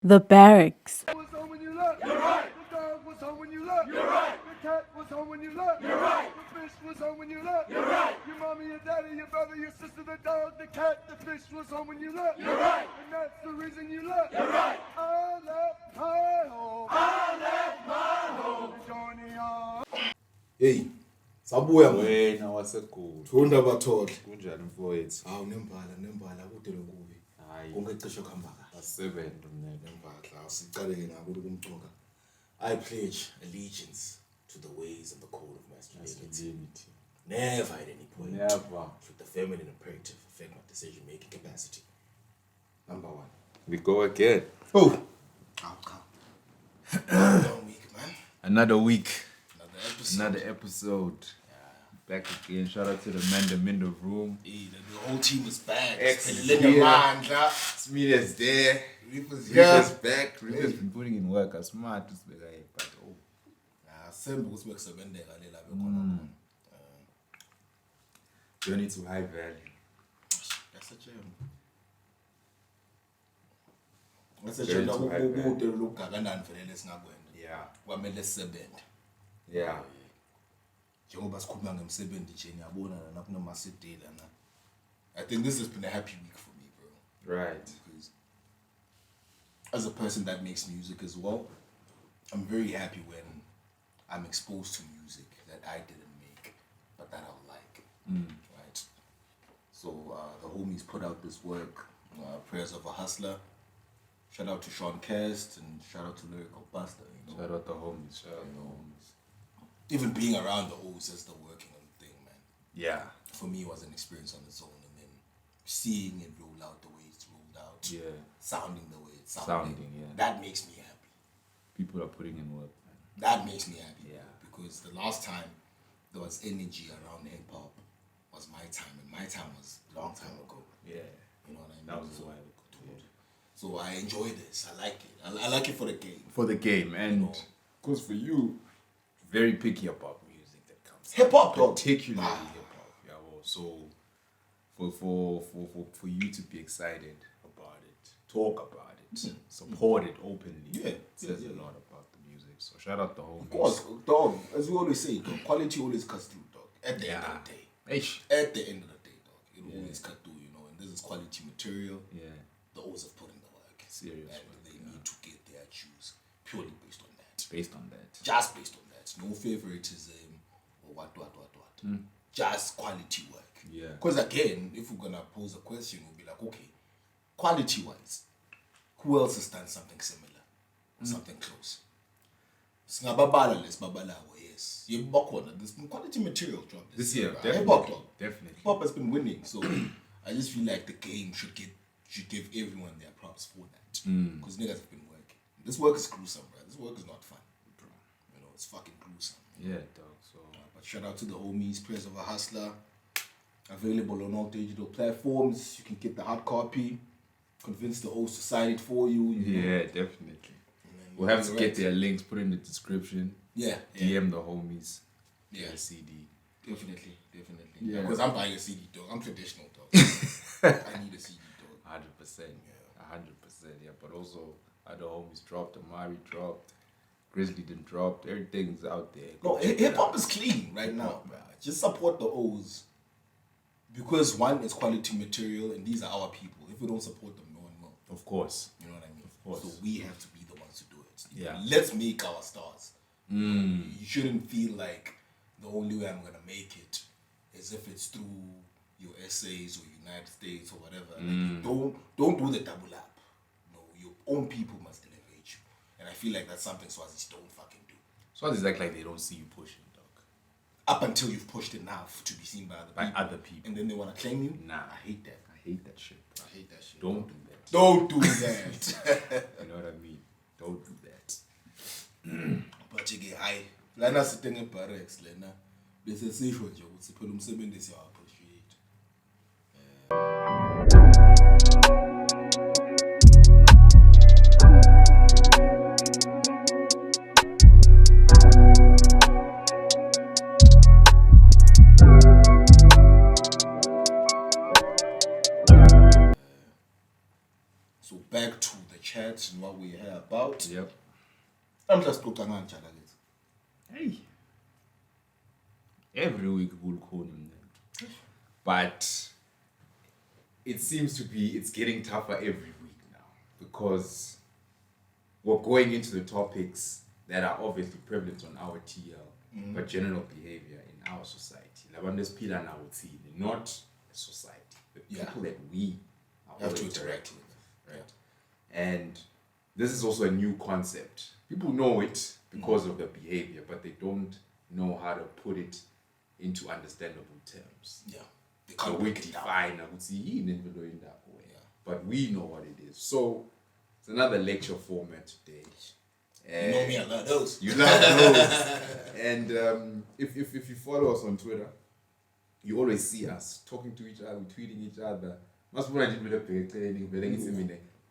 The Barracks. Was home when you left. You're right. The dog was home when you left. You're right. The cat was home when you left. You're right. The fish was home when you left. You're right. Your mommy, your daddy, your brother, your sister, the dog, the cat, the fish was home when you left. You're right. And that's the reason you left. You're right. I left my home. I left my home. Johnny on. Hey, sabuya wena waseGoli funda bathohle. kunjani mfowethu? Hawu nembala kude lokubi. Hayi Konke cishe kuhamba kahle. asebenza mnene. Nembala sicaleke ngakho kumconga. I pledge allegiance to the ways and the code of masculinity. Never at any point Never. should the feminine imperative affect my decision-making capacity. Number one. We go again. Oh, come. Long week, man. Another week. Another episode. Another episode. Back again. Shout out to the men them in the room. Hey, the whole team is back. X is Linda here. Mandla. Smear's there. Reaper's Reaper's here. back. Reaper's been putting in work. As smart as big guy, but oh. Sembe ukuthi bekusebenzeka lela bekhona. Journey to high value. That's a gem. That's a gem ukude lokugakanani vele singakwenda. Yeah. Kwamele sisebenze. Yeah. Njengoba sikhuluma ngemsebenzi nje ngiyabona la kunomasidela na. I think this has been a happy week for me, bro. Right. Because as a person that makes music as well, I'm very happy when I'm exposed to music that I didn't make, but that I like. Right. So the homies put out this work, Prayers of a Hustler. Shout out to Sean Cast and shout out to Lyrical Buster. You know? Shout out the homies. Shout out the homies. Even being around the O's as the working on the thing, man. Yeah. For me, it was an experience on its own, and then seeing it roll out the way it's rolled out, Yeah. sounding the way it's Sounding, yeah. that makes me happy. People are putting in work, man. That makes me happy. Yeah. Because the last time there was energy around hip hop was my time, and my time was a long time ago. Yeah. You know what I mean? That was so, a while ago. so I enjoy this. I like it. I like it for the game. For the game, and because for you, very picky about music that comes. Hip hop, dog. Particularly hip hop. Yeah. Well, so for you to be excited about it, talk about it, support it openly. Yeah, It says yeah. a lot about the music. So shout out the homies. Of course, dog. As we always say, dog, quality always cuts through, dog. At the end of the day. Eish. At the end of the day, dog. It will always cut through, you know. And this is quality material. Yeah. The O's have put in the work. Serious And work, they need to get their dues purely based on that. Based on that. Just based on that. No favoritism or what. Just quality work. Yeah. Because again, if we're gonna pose a question, we'll be like, okay, quality wise, who else has done something similar? Or something close? Singababala lesibabalawo, yes. There's been quality material dropped This year, right? definitely. Hip hop, dog. Definitely. Hip hop has been winning, so I just feel like the game should give everyone their props for that. Because niggas have been working. This work is gruesome, bro. This work is not fun. You know, it's fucking gruesome. Yeah, dog. So But shout out to the homies, Prayers of a Hustler. Available on all digital platforms. You can get the hard copy. Convince the O's to sign it for you. You know. yeah, definitely. We'll have to get their links put in the description. Yeah. DM the homies. Yeah. The CD. Definitely. Yeah. Because I'm buying a CD, dog. I'm traditional, dog. I need a CD, dog. 100%. 100%. Yeah, but also other homies dropped. Amari dropped. Grizzly didn't drop. Everything's out there. No, hip hop is clean right now, bro. Just support the O's. Because one is quality material and these are our people. If we don't support them, no one will. Of course. You know what I mean? Of course. So we have to be the ones to do it. Yeah. Let's make our stars. You shouldn't feel like the only way I'm going to make it is if it's through your essays or United States or whatever. Like, don't do the double up. No, your own people must elevate you. And I feel like that's something Swazis don't fucking do. So it's like they don't see you pushing, dog. Up until you've pushed enough to be seen by other people. And then they want to claim you? Nah. I hate that. I hate that shit, bro. I hate that shit. Don't do that. Don't do that. You know what I mean? Don't do that. But ke hayi lana sitenge Barracks lena bese sisho nje ukuthi phela umsebenzi siya appreciate. So back to the chat and what we're here about. Yep. I'm just talking about Jalagas. Hey. Every week we'll call him that. But it seems to be, it's getting tougher every week now because we're going into the topics that are obviously prevalent on our TL, but general behavior in our society. Not a society, the people that we have to interact with. Right? And this is also a new concept. People know it because of the behavior, but they don't know how to put it into understandable terms. Yeah. They So can't we break it down. define, I would see, in that way. But we know what it is. So it's another lecture format today. You know me, I love those. You love those. And if you follow us on Twitter, you always see us talking to each other, tweeting each other. Must be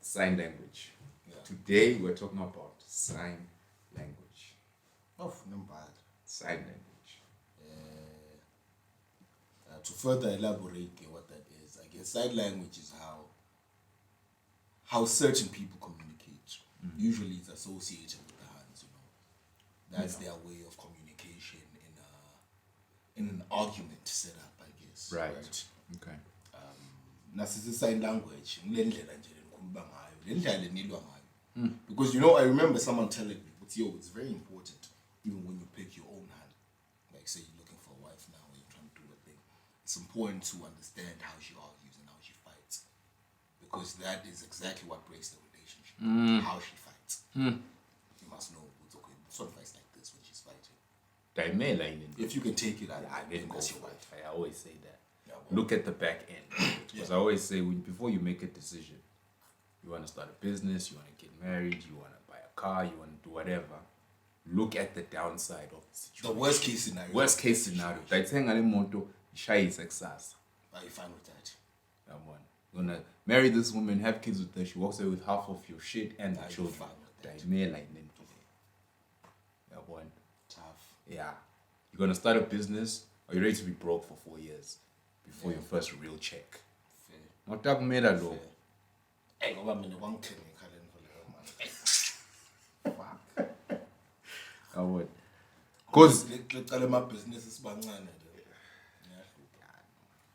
sign language. Yeah. Today we're talking about sign language. Oh, no bad. Sign language. To further elaborate what that is, I guess sign language is how certain people communicate. Usually it's associated with the hands, That's their way of communication in an argument setup, I guess. Right. Okay. Nasithi sign language, because I remember someone telling me, it's very important, even when you pick your own hand. Like say you're looking for a wife now, or you're trying to do a thing. It's important to understand how she argues and how she fights, because that is exactly what breaks the relationship. How she fights. You must know it's okay. This one fights like this when she's fighting. If you can take it out, then that's your wife. I always say that. Yeah, well, Look at the back end. Because I always say, before you make a decision, you want to start a business, you want to get married, you want to buy a car, you want to do whatever. Look at the downside of the situation. the worst case scenario. Worst case scenario. Are you Are you fine with that? You're gonna marry this woman, have kids with her, she walks away with half of your shit and the Are you children. fine with that? Tough. Yeah. You're gonna start a business, are you ready to be broke for 4 years before your first real check? Fair. Not that made a law. Hey, ngoba mina kwangithini ekhaleni for leyo mali. Fuck. I would. Because Lecala amabhizinisi sibancane nje.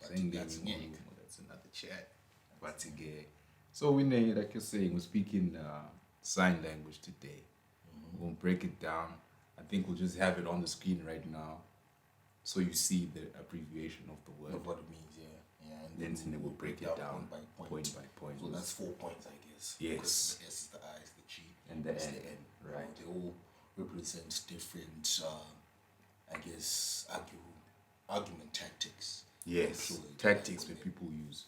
That's ngeke. That's another chat. But again, so we know, like you're saying, we're speaking sign language today. We'll break it down. I think we'll just have it on the screen right now, so you see the abbreviation of the word. Of what it means, yeah. And Then we'll break it down point by point. So that's 4 points, I guess. Yes. Because the S is the I, is the G, And the is N. the N. Right. They all represent different, I guess, argument tactics. Yes, employed, tactics yeah, that people use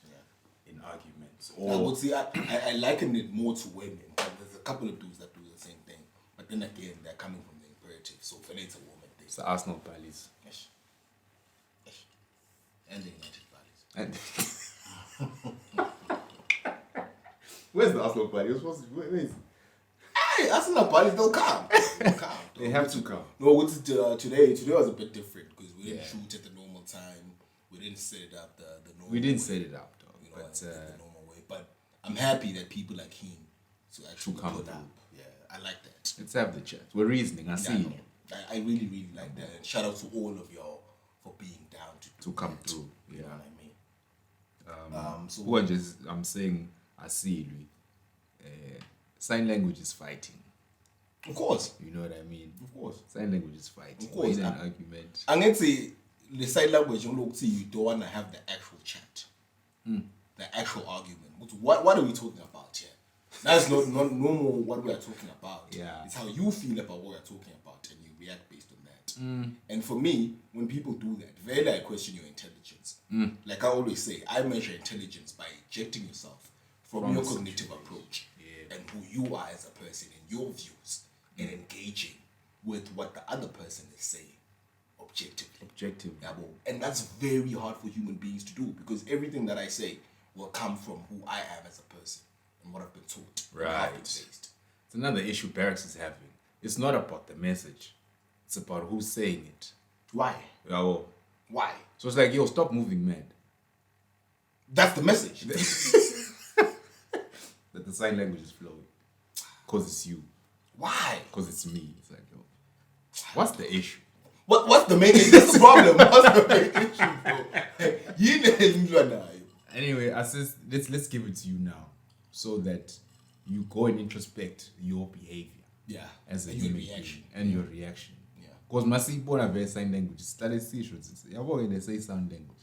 in arguments. I would say I liken it more to women, but there's a couple of dudes that do the same thing. But then again, they're coming from the imperative. So for it's a woman thing. It's the Arsenal Palace. Yes. And the United Palace. Where's the Arsenal Palace? Where is it? Hey, Arsenal Palace, they'll come. They have to come. No, what's it, today was a bit different because we didn't shoot at the normal time. We didn't set it up the normal We didn't way, set it up, though. But the normal way. But I'm happy that people like him to actually come put through. up. Yeah, I like that. let's have the chat. We're reasoning. I see you. I really, really like that. And shout out to all of y'all for being down to come that. through. You Yeah. know what I mean? So Who are just, I'm saying, I see you. Sign language is fighting. of course, You know what I mean? of course. Sign language is fighting. Of course. In an argument. I'm going to say the sign language, you don't want to have the actual chat, the actual argument. What are we talking about here? That's not no more what we are talking about. Yeah. It's how you feel about what we're talking about and you react based on that. And for me, when people do that, very I question your intelligence. Like I always say, I measure intelligence by ejecting yourself from your cognitive approach and who you are as a person and your views and engaging with what the other person is saying objectively. Objective. Yeah, well, and that's very hard for human beings to do because everything that I say will come from who I am as a person and what I've been taught. and how I've been Right. raised. It's another issue Barracks is having. It's not about the message. It's about who's saying it. Why? Yeah, well, Why? so it's like, yo, stop moving mad. That's the message. that the sign language is flowing. Because it's you. Why? Because it's me. It's like, yo, what's the issue? What's the main issue? That's the problem. What's the main issue, bro? Anyway, let's give it to you now, so that you go and introspect your behavior. Yeah. As a and human your reaction. being and your reaction. Yeah. Because masibona very sign language. Study issues. When they say sound language.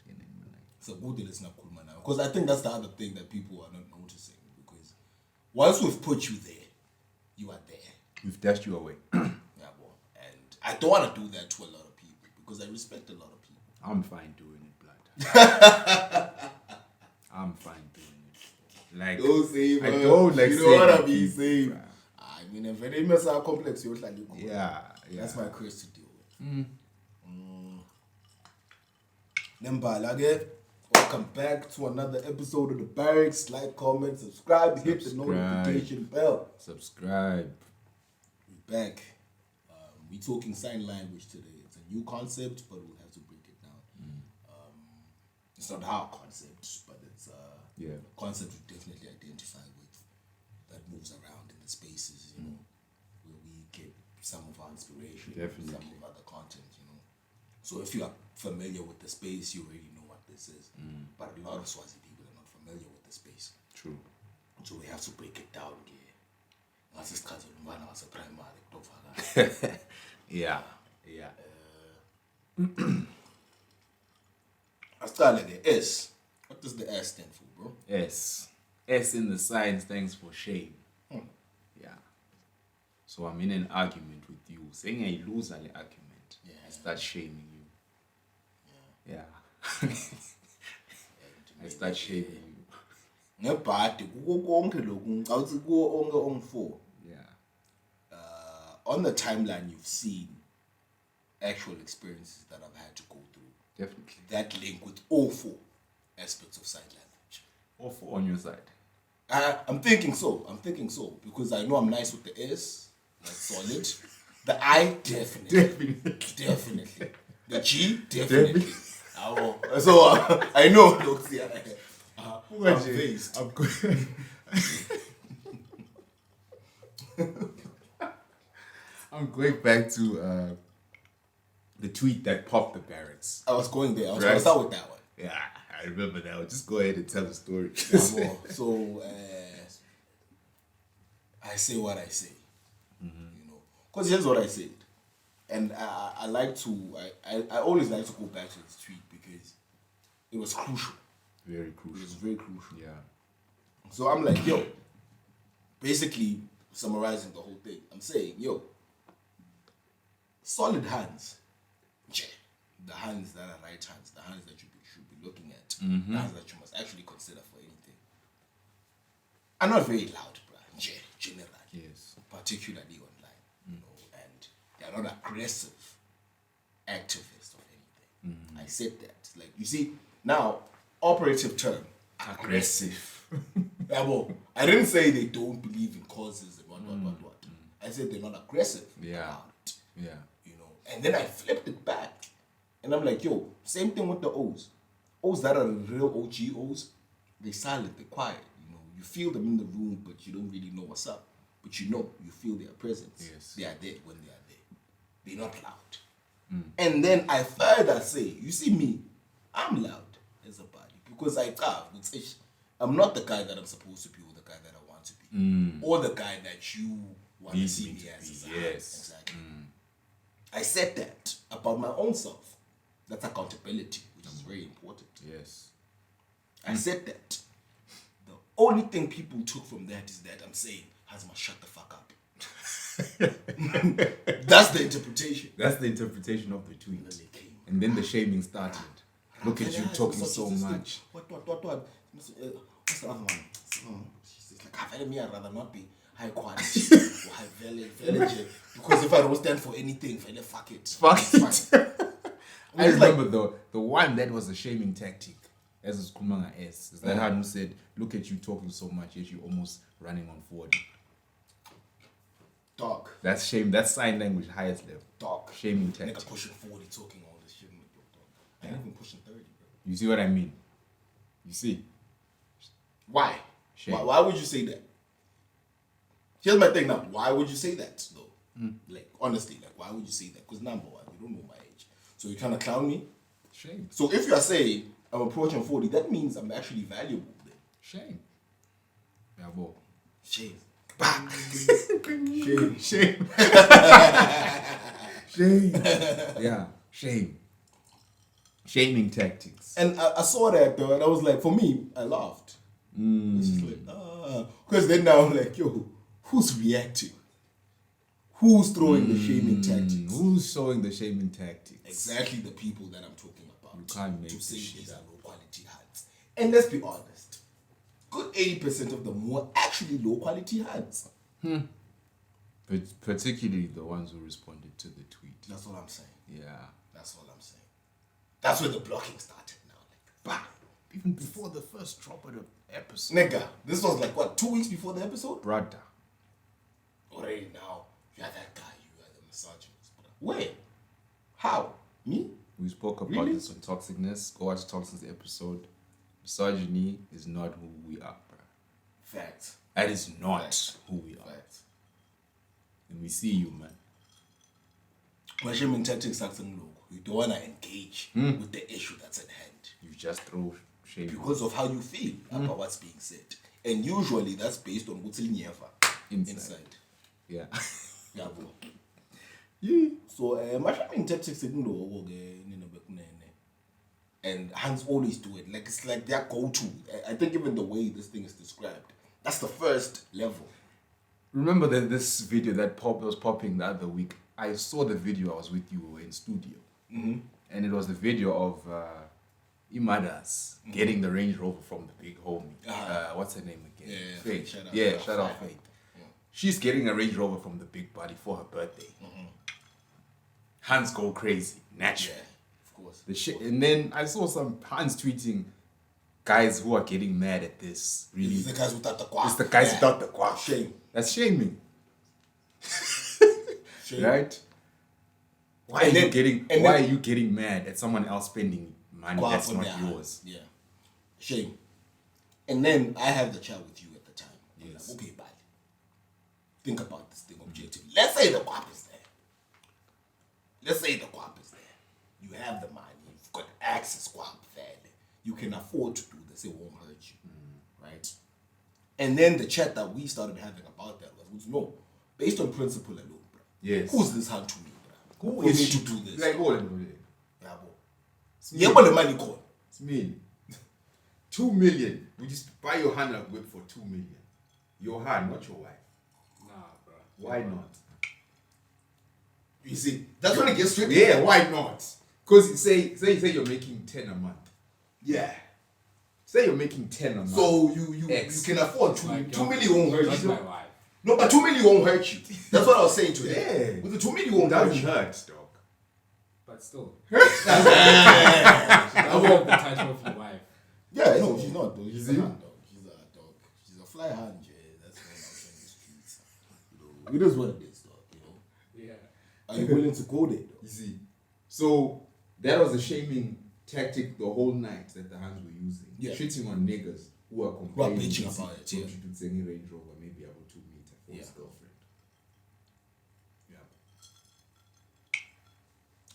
So good that it's not cool, man. Because I think that's the other thing that people are not noticing. Because once we've put you there, you are there. We've dashed you away. Yeah, boy. And I don't want to do that to a lot of people because I respect a lot of people. I'm fine doing it, blood. I'm fine doing it. Like, don't say, I don't like. You know what I mean? Saying. I mean, a very mess up complex. You're like, yeah. That's my curse to deal with. Nembala, welcome back to another episode of the Barracks. Like, comment, subscribe, hit the notification bell. Subscribe. We're back. We're talking sign language today. It's a new concept, but we'll have to break it down. It's not our concept, but it's a concept we definitely identify with that moves around in the spaces, you know, where we get some of our inspiration, some of other content, you know. So if you are familiar with the space, you already know what this is. But a lot of Swazi people are not familiar with the space. True. So we have to break it down. Yeah. I start like the S. What does the S stand for, bro? S in the sign stands for shame. Yeah. So I'm in an argument with you, saying I lose an argument. Yeah. I start shaming you. Yeah. I start shaming you. Ngebhadi kuko konke lokhu ngawuthi kuwo onke ongu-4. Yeah. On the timeline you've seen actual experiences that I've had to go through. Definitely. That link with all 4 aspects of sign language. All 4 on your side. I'm thinking so because I know I'm nice with the S, that's solid. The I definitely. The G definitely. So I know. Look, yeah. I'm based. I'm good. I'm going back to the tweet that popped the Barracks. I was going there. I was going to start with that one. Yeah, I remember that one. Just go ahead and tell the story. So I say what I say, you know, because here's what I said, and I like to I always like to go back to this tweet because it was crucial. Very crucial. It was very crucial. Yeah. So I'm like, yo, basically summarizing the whole thing. I'm saying, yo, solid hands, the hands that are right hands, the hands that you should be looking at, the hands that you must actually consider for anything, are not very loud, bruh. Generally. Yes. Particularly online, you know, and they are not aggressive activists of anything. I said that. Like, you see, now, operative term, aggressive. Yeah, well, I didn't say they don't believe in causes and what. I said they're not aggressive. Yeah. You know, and then I flipped it back. And I'm like, yo, same thing with the O's. O's that are real OG O's, they're silent, they're quiet. You know, you feel them in the room, but you don't really know what's up. But you know, you feel their presence. Yes. They are there when they are there. They're not loud. And then I further say, you see me, I'm loud as a body because I'm not the guy that I'm supposed to be or the guy that I want to be. Or the guy that you want to see me as. Yes. Exactly. I said that about my own self. That's accountability, which is very important. Yes. I said that. The only thing people took from that is that I'm saying, Hazma, shut the fuck up. That's the interpretation. That's the interpretation of the tweet. And then the shaming started. Look at you talking so much. What? What's the other one? She's like, I'd rather not be high quality or high value because if I don't stand for anything, fuck it. Fuck it. I remember like, the one that was a shaming tactic, as is Kumanga S, is that Hanu said, look at you talking so much, yet you almost running on 40. Dog. That's shame. That's sign language, highest level. Dog. Shaming tactic. Nigga pushing 40, talking all this shit. I ain't even pushing 30, bro. You see what I mean? You see? Why? Shame. Why would you say that? Here's my thing now. Why would you say that though? Like honestly, like why would you say that? Because number one, you don't know my age, so you're trying to clown me. Shame. So if you are saying I'm approaching 40, that means I'm actually valuable. Then. Shame. Yeah, boy. Shame. Shame. Shame. Shame. Yeah. Shame. Shaming tactics. And I saw that though, and I was like, for me, I laughed. It's just like, because then now I'm like, yo, who's reacting? Who's throwing the shaming tactics? Who's showing the shaming tactics? Exactly the people that I'm talking about. You can't make to say this shit these are up. low quality hands. And let's be honest, good 80% of them were actually low quality hands. But particularly the ones who responded to the tweet. That's all I'm saying. Yeah. That's all I'm saying. That's where the blocking started now. Like, bah. Even before the first drop of the episode. Nigga, this was like what, 2 weeks before the episode? Brother. Already now, you are that guy, you are the misogynist. Where? How? Me? We spoke about Really? this on toxicness. Go watch Toxicness episode. Misogyny is not who we are, bro. Facts. That is not Facts. who we are. Facts. And we see you, man. When shaming tactics starts in low, you don't want to engage with the issue that's at hand. You just throw shame. Because of how you feel about what's being said. And usually that's based on what's in inside. Yeah. Yeah, bro. Yeah. So, my shaming tactics in low, and hands always do it. Like, it's like their go-to. I think even the way this thing is described, that's the first level. Remember that this video that was popping the other week? I saw the video. I was with you. We were in studio. And it was the video of Imadas getting the Range Rover from the big homie. What's her name again? Yeah, Faith. shout out. Yeah, shout out Faith. She's getting a Range Rover from the big buddy for her birthday. Hands go crazy, naturally. Yeah, of course. The shit, and then I saw some Hans tweeting guys who are getting mad at this. Really, It's the guys without the quack. it's the guys without the quack. Shame. That's shaming, Shame. right? Why And are then- you getting? and Why then- are you getting mad at someone else spending money Quack that's on not their yours? hands. Yeah. Shame. And then I have the chat with you at the time. I'm Yes. like, okay, buddy. Think about this thing objectively. Let's say the quap is there. Let's say the quap is there. You have the money. You've got access quap fairly. You can afford to do this. It won't hurt you. Right? And then the chat that we started having about that was no, based on principle alone, bro. Yes. Who's this hand to me, bro? Who For is me she? to do this? Like, hold on. Yeah, bro. Yeah, but the money call. It's me. 2 million. We just buy your hand a whip for 2 million. Your hand, not your wife. Nah, bro. Why not? You see, that's when it gets tricky. Yeah, why not? Because say you're making 10 a month. Yeah. Say you're making 10 a month. So you X. can afford 2 Like, 2 million won't hurt That's you. my wife. No, but 2 million won't hurt you. That's what I was saying to you. Yeah. With the 2 million it won't hurt doesn't you. hurt, dog. But still. Yeah, I want the title of your wife. no, she's not though. She's a See? hand dog. She's a dog. She's a fly hand, yeah. That's what I'm saying in the streets. It is what it is, dog, Yeah. Are you willing to go there, though? You see. So that was a shaming tactic the whole night that the hands were using. Yeah. Shitting on niggas who are complaining. bitching about it, yeah. You do any Range Rover, maybe about 2 meters for his Yeah. girlfriend. Yeah.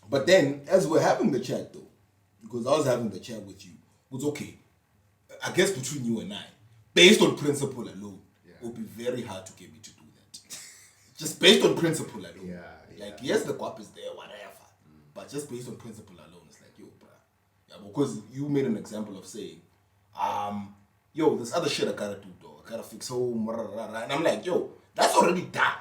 But then, as we're having the chat though, because I was having the chat with you, it was okay. I guess between you and I, based on principle alone, it would be very hard to get me to do that. Just based on principle alone. Yeah, Like, yes, the guap is there, whatever. But just based on principle alone, it's like, yo, bruh. Yeah, because you made an example of saying, yo, this other shit I gotta do, though. I gotta fix home, rah, rah, rah. And I'm like, yo, that's already done.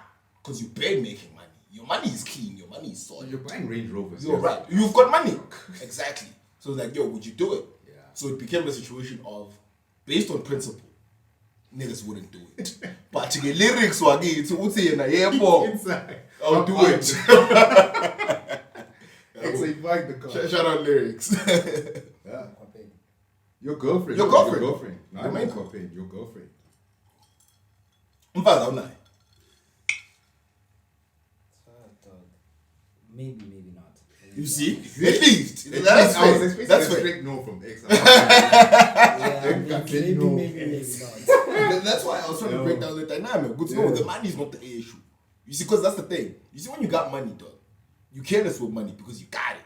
Because you've been making money. Your money is clean, your money is solid. You're buying Range Rovers. You're yes. right. You've got money. Exactly. So it's like, yo, would you do it? Yeah. So it became a situation of, based on principle, niggas wouldn't do it. But to get lyrics, it's in a airport. Inside. I'll do it. So you buy the car. Shout out lyrics. Yeah. Your girlfriend. Your girlfriend. Your girlfriend. No, The I'm main not girlfriend. Your girlfriend. Mfazi awunayo. Dog. Maybe not. You see? At least. At That's least I was fair. expecting That's a fair. straight no from X. Maybe not. That's why I was trying to break down the dynamic. Good to know the money is not the issue. You see, because that's the thing. You see, when you got money, dog, you careless with money because you got it.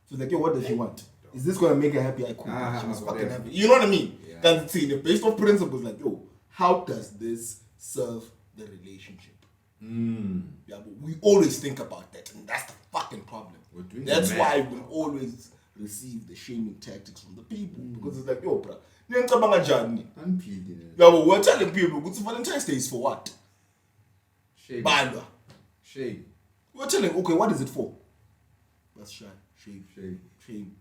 So it's like, yo, what does she want? Is this gonna make her happy? I cool. She must fucking whatever. happy. You know what I mean? Yeah. That's the thing. Based on principles, like, yo, how does this serve the relationship? Yeah, but we always think about that, and that's the fucking problem. We're doing That's the why math, we always receive the shaming tactics from the people because it's like, yo, bro, niyangicabanga njani? Unpeeled. Yeah, but we're telling people, good Valentine's Day is for what? Shame. Balwa. Shame. We're telling, okay, what is it for? That's shy. Shame. Shame. Shame.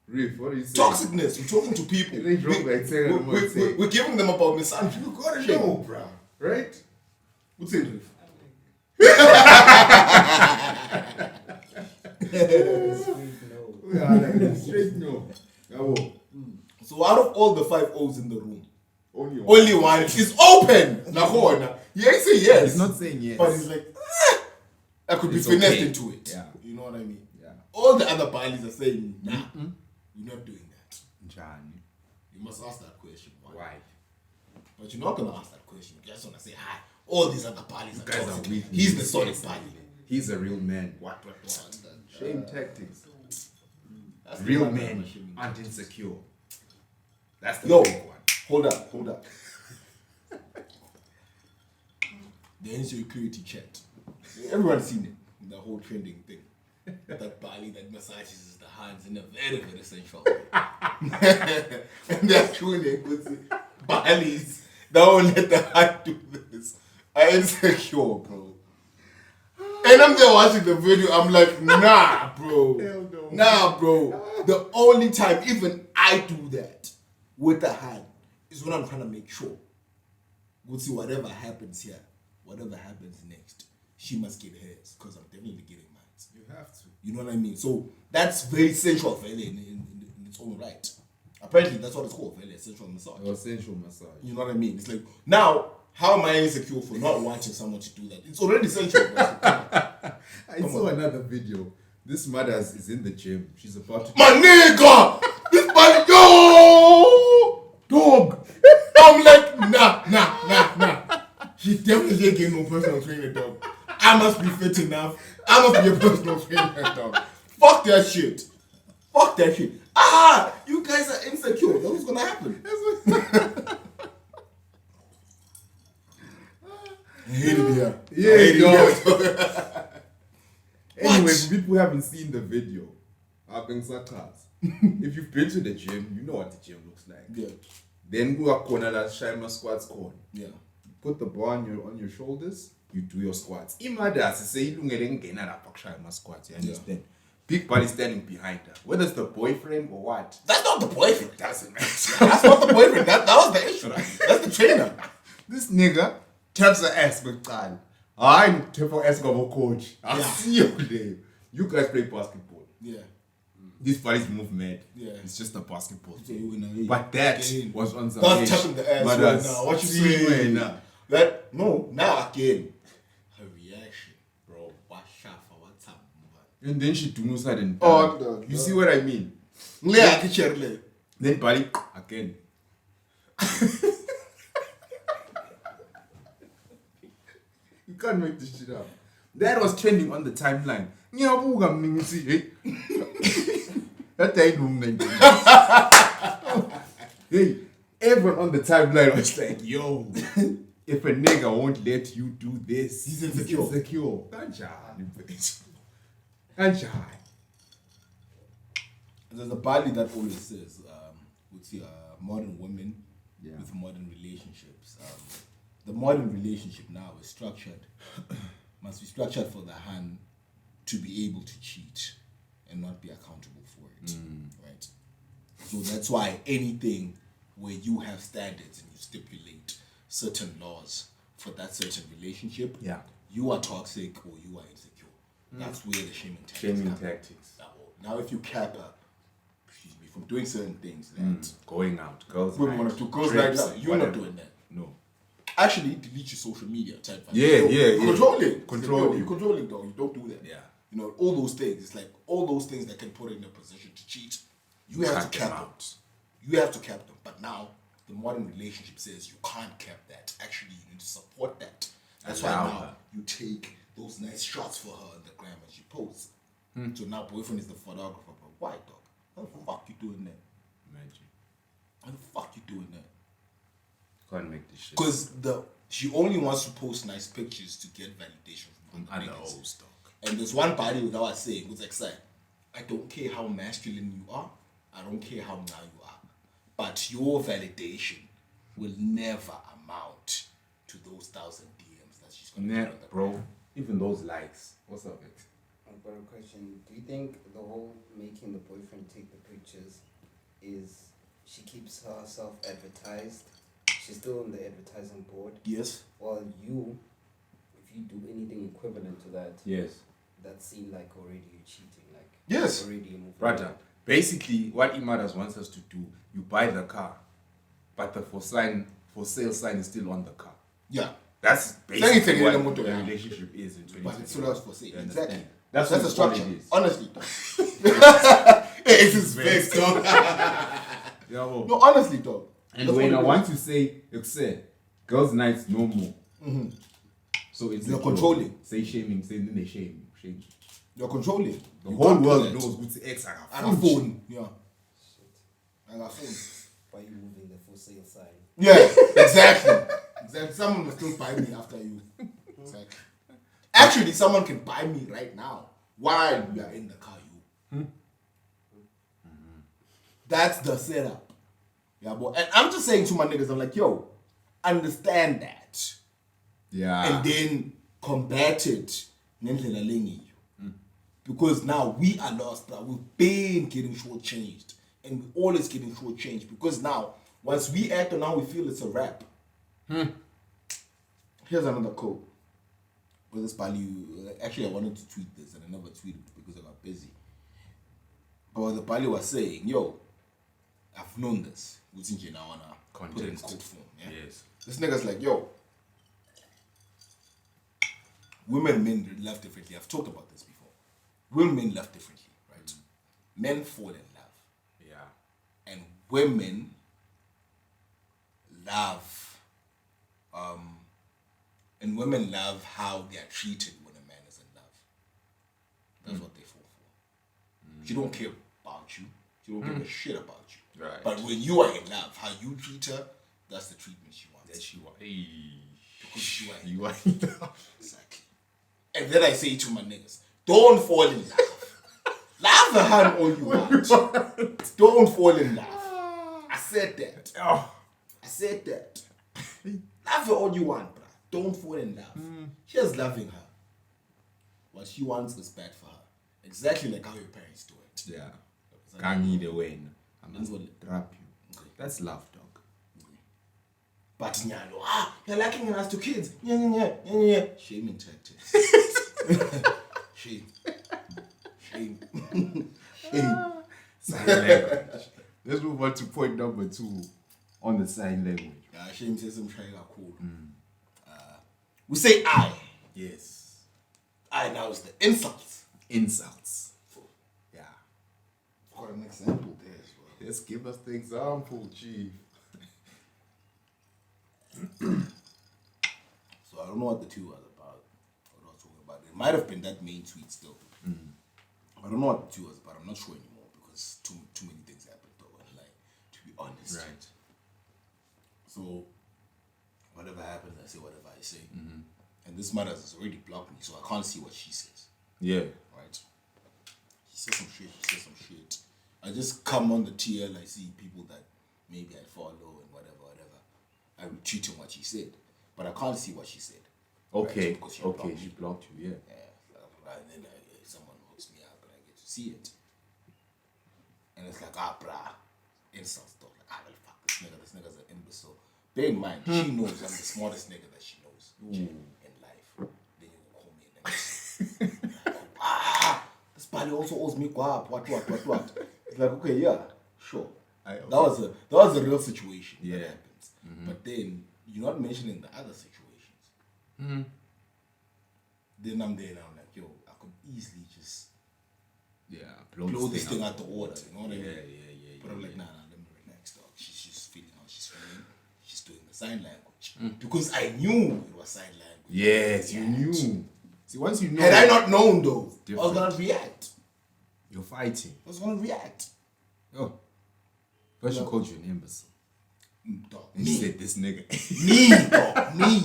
Riff, what do you say? Toxicness. We're talking to people. It ain't wrong, like saying what I'm saying. We're giving them about misogyny. You gotta Shame. know, bro. Right? What's it, Riff? Straight no. Yabo. So out of all the 5 O's in the room, Only one. only one is open. Nahona. He ain't say yes. He's not saying yes. But he's like, I could be It's finessed okay. into it. Yeah. You know what I mean? Yeah. All the other parties are saying, nah, we're not doing that. Njani. You must ask that question. Why? But you're not going to ask that question. You just want to say, hi, all these other parties are Guys are toxic. weak. He's the solid party. He's a real man. What? Shame tactics. That's the Real one men I'm shaming. aren't insecure. That's the Yo, big one. hold up. The insecurity chat. Everyone's seen it. The whole trending thing. That Bali that massages the hands in a very, very sensual way. And they're showing it. Balis that won't let the hand do this are insecure, bro. And I'm there watching the video, I'm like, nah, bro. Hell no. Nah, bro. The only time even I do that with the hand is when I'm trying to make sure. We'll see whatever happens here, whatever happens next, she must get hers, because I'm definitely getting mine. You have to. You know what I mean? So that's very sensual, Vele, in its own right. Apparently, that's what it's called, Vele, sensual massage. Your sensual massage. You know what I mean? It's like, now, how am I insecure for not watching someone to do that? It's already sensual. Bro. I saw another video. This mother is in the gym. She's about to. My nigga! This body, yo! Dog! I'm like, nah. She definitely ain't getting no personal trainer, dog. I must be fit enough. I must be a personal trainer, dog. Fuck that shit. You guys are insecure. That's what's gonna happen. I hate it here. Yeah, I hate it dog. here. Anyway, What? for people who haven't seen the video, if you've been to the gym, you know what the gym looks like. Yeah. Then go up corner that Shima squats corner. Yeah. Put the bar on your shoulders, you do your squats. Imada say Shima squats, you understand? Big body standing behind her. Whether it's the boyfriend or what. That's not the boyfriend. It doesn't matter. That's not the boyfriend. That was the issue. That's the trainer. This nigga taps her ass with time. I tap her ass of a coach. I Yeah. see you there. You guys play basketball. Yeah. These bodies move mad. Yeah. It's just a basketball So, game. you know, But that again, was on some that's ish. tapping the ass But right that's- now. What you see saying? now? That no, now again. Her reaction, bro. What's up, man? And then she do side and Oh, down. no, You no. see what I mean? Yeah, I can like. Then body again. You can't make this shit up. That was trending on the timeline. Ngiyabuka mina ngithi hey. That ain't room. Hey, everyone on the timeline was like, yo, if a nigga won't let you do this, He's insecure. Kanjani, bitch. Kanjani. There's a body that always says, with modern women Yeah. with modern relationships. The modern relationship now is structured, must be structured for the hand to be able to cheat and not be accountable for it. Right? So that's why anything where you have standards and you stipulate certain laws for that certain relationship, Yeah. you are toxic or you are insecure. That's where the shaming tactics Shaming come. tactics. Now, if you cap her, excuse me, from doing certain things that Going out, girls. women want to do, girls right now, you're not doing that. No. Actually, delete your social media type. Yeah, yeah, You yeah. control it. Control You it. control it, though. You don't do that. Yeah. you know, all those things. It's like all those things that can put her in a position to cheat. You have Cut to them cap them. out. You have to cap them. But now the modern relationship says you can't cap that. Actually, you need to support that. That's why Allow now her. you take those nice shots for her on the gram and she posts. So now boyfriend is the photographer. But why, dog? What the fuck you doing there? Imagine. What the fuck you doing there? Can't make this shit. Because she only wants to post nice pictures to get validation from Other other niggas. old stock. And there's one body that I was saying was like, "Say, I don't care how masculine you are, I don't care how now you are, but your validation will never amount to those 1,000 DMs that she's gonna Nah, get on the bro. Even those likes. What's up, it? I've got a question. Do you think the whole making the boyfriend take the pictures is she keeps herself advertised? She's still on the advertising board. Yes. While you, if you do anything equivalent to that, Yes. that's seen like already you're cheating. Like Yes. already you're moving. Brother, basically, what Imadas wants us to do, you buy the car, but the for sale sign is still on the car. Yeah. That's Anything basically in what the motor, the yeah. relationship is in 2020. But it's still us for sale. You Exactly. understand? That's the what structure. it is. Honestly. It's his face, dog. Yeah, well. No, honestly, dog. And That's when I what it want to say, girls' nights no more. So it's You're controlling. Say shaming, say then they shame. You're controlling. The You whole can't do world that. knows who's X. I got phone. Yeah. I got phone. Why you moving the for sale sign? Yeah, exactly. Exactly. Someone will still buy me after you. Exactly. Actually, someone can buy me right now while we are in the car. That's the setup. Yeah, boy. And I'm just saying to my niggas, I'm like, yo, understand that. Yeah. And then combat it. ngendlela lengiyo. Because now we are lost, bro. We've been getting shortchanged. And we're always getting shortchanged. Because now, once we act on how we feel, it's a wrap. Here's another quote. With this value, actually, I wanted to tweet this and I never tweeted because I got busy. But what the Bali was saying, yo, I've known this. What's in now on a put it in Context. quote form. Yeah? Yes. This nigga's like, yo, women and men love differently. I've talked about this before. Women and men love differently, right? Men fall in love. Yeah. And women love, how they are treated when a man is in love. That's what they fall for. She don't care about you. She don't give a shit about you. Right. But when you are in love, how you treat her, that's the treatment she wants. That you are. Hey. Because you are in You are. Exactly. And then I say to my niggas, don't fall in love. Love the hand all you want. Don't fall in love. I said that. Oh. I said that. Love her all you want, bruh. Don't fall in love. She's loving her. What she wants is bad for her. Exactly like how your parents do it. Yeah. Can't either way. I'm That's gonna what- trap you. Okay. That's love, dog. But Nyalo, you're liking us to kids. Yeah. Shaming tactics. Shame. Shame. Shame. Sign language. Let's move on to point number 2 on the sign language. Yeah, shame says I'm trying to cool. We say I. Yes. I now is the insults. Insults. Yeah. Got an example there as well. Let's give us the example, Chief. So I don't know what the two was about. What I was talking about. It might have been that main tweet still. I don't know what the two was about. I'm not sure anymore because too many things happened though. And like, to be honest. Right. So whatever happens, I say whatever I say. And this mother has already blocked me, so I can't see what she says. Yeah. Right? She says some shit. I just come on the TL, I see people that maybe I follow and whatever. I retweet on what she said. But I can't see what she said. Okay. Right? Because she Okay. blocked She me. blocked you. Yeah. Yeah. And then someone hooks me up and I get to see it. And it's like, brah. Insults though. Like, well, fuck this nigga's an imbecile. Bear in mind, she knows I'm the smartest nigga that she knows in life. Then you call me an imbecile. This body also owes me guap. What? It's like, okay, yeah, sure. That was a real situation that happens. But then you're not mentioning the other situations. Then I'm there and I'm like, yo, I could easily just blow this thing out the water. You know what I mean? Yeah. But I'm like, nah, let me relax, dog. She's just feeling how she's feeling. She's doing the sign language. Because I knew it was sign language. Yes, you knew. See, once you know. Had I not known though, I was Different. gonna react. You're fighting. I was gonna react. Oh. First, you called you an imbecile. Dog, And you said, this nigga. me, dog, me.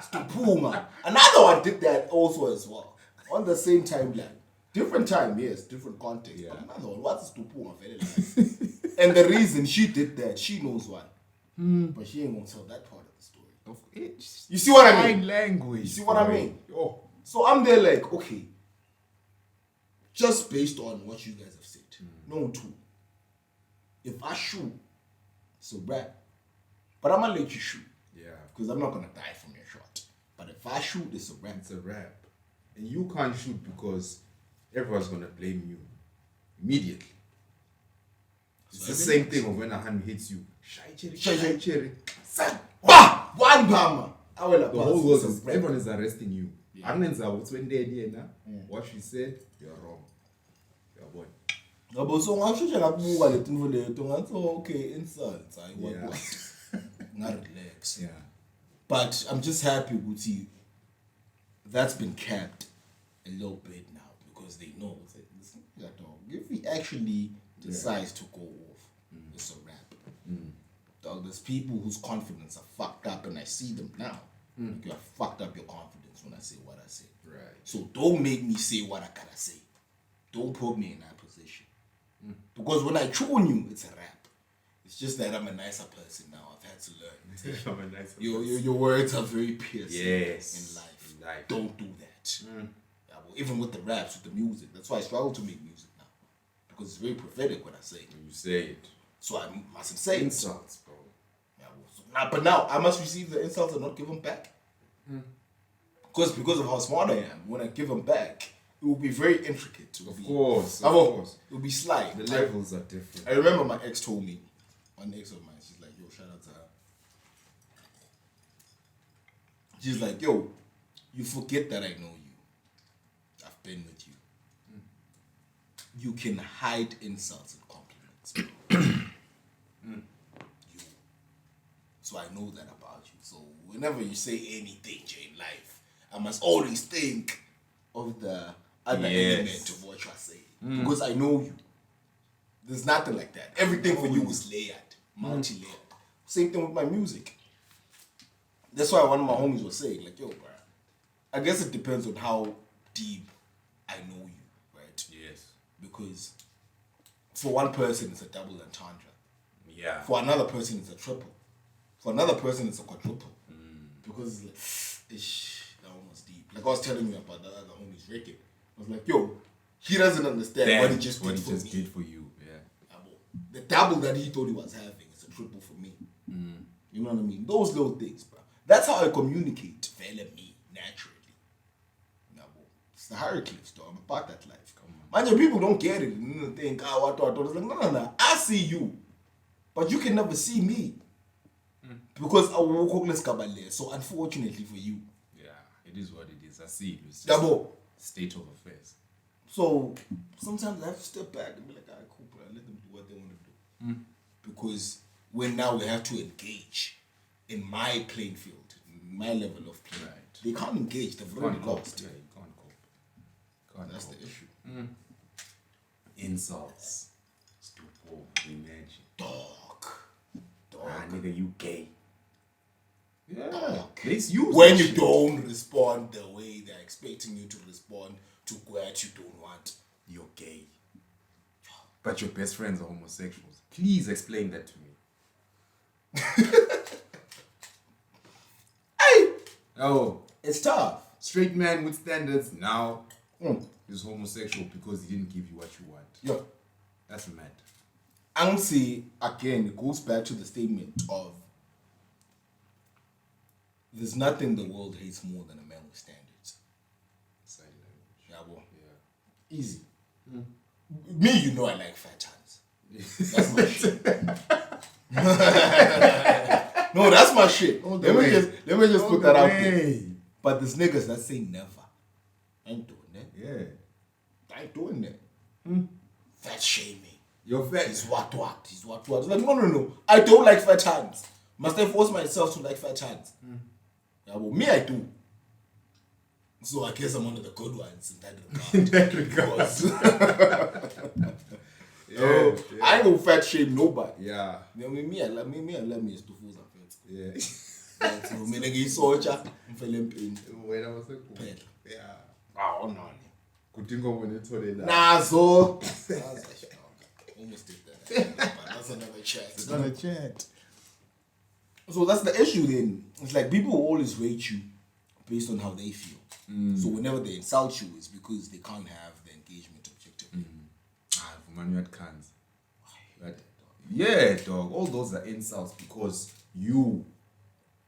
Stupuma. Another one did that also as well. On the same timeline. Different time, yes, different context. Yeah. But another one, what's Stupuma? Very nice. And the reason she did that, she knows why. But she ain't gonna tell that part of the story. You see what I mean? Sign language. You see what I mean? Oh. So I'm there like, okay, just based on what you guys have said, no two. If I shoot, it's a rap. But I'm gonna let you shoot. Yeah. Because I'm not gonna die from your shot. But if I shoot, it's a rap. It's a rap. And you can't shoot because everyone's gonna blame you immediately. It's the same thing of when a hand hits you. Shy cherry. Bah! One bomber. I will The whole world is, rap. everyone is arresting you. What she said, you're wrong. You're boy. Yabo, so ngasho ngakbuka le tinto leto ngathi okay insults I Yeah. what relax. Yeah. But I'm just happy with you. That's been capped a little bit now because they know that this nigga, dog, if he actually decides to go off, it's a wrap. Dog, there's people whose confidence are fucked up, and I see them now. Like, you have fucked up your confidence when I say what I say. Right. So don't make me say what I gotta say. Don't put me in that position. Because when I tune you, it's a rap. It's just that I'm a nicer person now. I've had to learn. I'm a nice Your words are very piercing Yes. in life. In life. Don't do that. Yeah, well, even with the raps, with the music. That's why I struggle to make music now. Because it's very prophetic when I say it. You say it. So I mustn't say it. Insults, bro. Yeah, well, so but now I must receive the insults and not give them back. Because of how smart I am, when I give them back, it will be very intricate. Of course. It will be sly. The levels are different. I remember my ex told me, one ex of mine, she's like, yo, shout out to her. She's like, yo, you forget that I know you. I've been with you. You can hide insults and compliments. You. So I know that about you. So whenever you say anything, Jay, in life, I must always think of the other element of what you're saying. Because I know you. There's nothing like that. Everything for you is layered, multi-layered. Same thing with my music. That's why one of my homies was saying, like, yo, bro, I guess it depends on how deep I know you, right? Yes. Because for one person, it's a double entendre. Yeah. For another person, it's a triple. For another person, it's a quadruple. Because it's like, that one was deep. Like I was telling you about the other homie's record. I was like, yo, he doesn't understand what he just did for me. did for you. Yeah. The double that he thought he was having is a triple for me. You know what I mean? Those little things, bro. That's how I communicate. Fella me, naturally. It's the hieroglyphs, though. I'm about that life. Mind you, people don't get it. And they think, what. It's like, no. I see you. But you can never see me. Because I will walk less kabale. So unfortunately for you. Yeah. It is what it is. I see it. It's just Double. state of affairs. So sometimes I have to step back and be like, alright, cool, bro. Let them do what they want to do. Because now we have to engage in my playing field, in my level of play. Right. They can't engage. They've You already can't cope. lost. Yeah, you can't cope. That's the issue. Insults. Stupid. Imagine. Dog. Ah, nigga, you gay. Yeah. Dog. Let's use When that you shit. don't respond the way they're expecting you to respond to what you don't want, You're gay. But your best friends are homosexuals. Please explain that to me. hey, Oh, it's tough. straight man with standards now is homosexual because he didn't give you what you want. Yeah. That's mad. I would say, again, it goes back to the statement of there's nothing the world hates more than a man with standards. Sign language. Yeah, well, Yeah. easy. Me, you know I like fat hands. That's my shit. No, that's my shit. All the Let way. me just put that out there. Hey. But there's niggas that say never. Ain't doing that. Yeah. I ain't doing that. Fat shaming. You're fat. He's what? He's what? It's like, no. I don't like fat hands. Must I force myself to like fat hands? Yeah, well, me, I do. So I guess I'm one of the good ones in that regard. Yeah. I ain't gonna fat shame nobody. Yeah. I mean, me, I love me as to fools are fat. Yeah. So, me, nigga, soldier, I'm feeling pain. When I was a Pen. yeah. Oh, no. Kutingo when you told it that. Nah, so. Almost did that. But that's another chat. It's not a chat. So that's the issue then. It's like people will always rate you based on how they feel. So whenever they insult you, it's because they can't have the engagement objective. For man, you had cans. Yeah, dog. All those are insults because you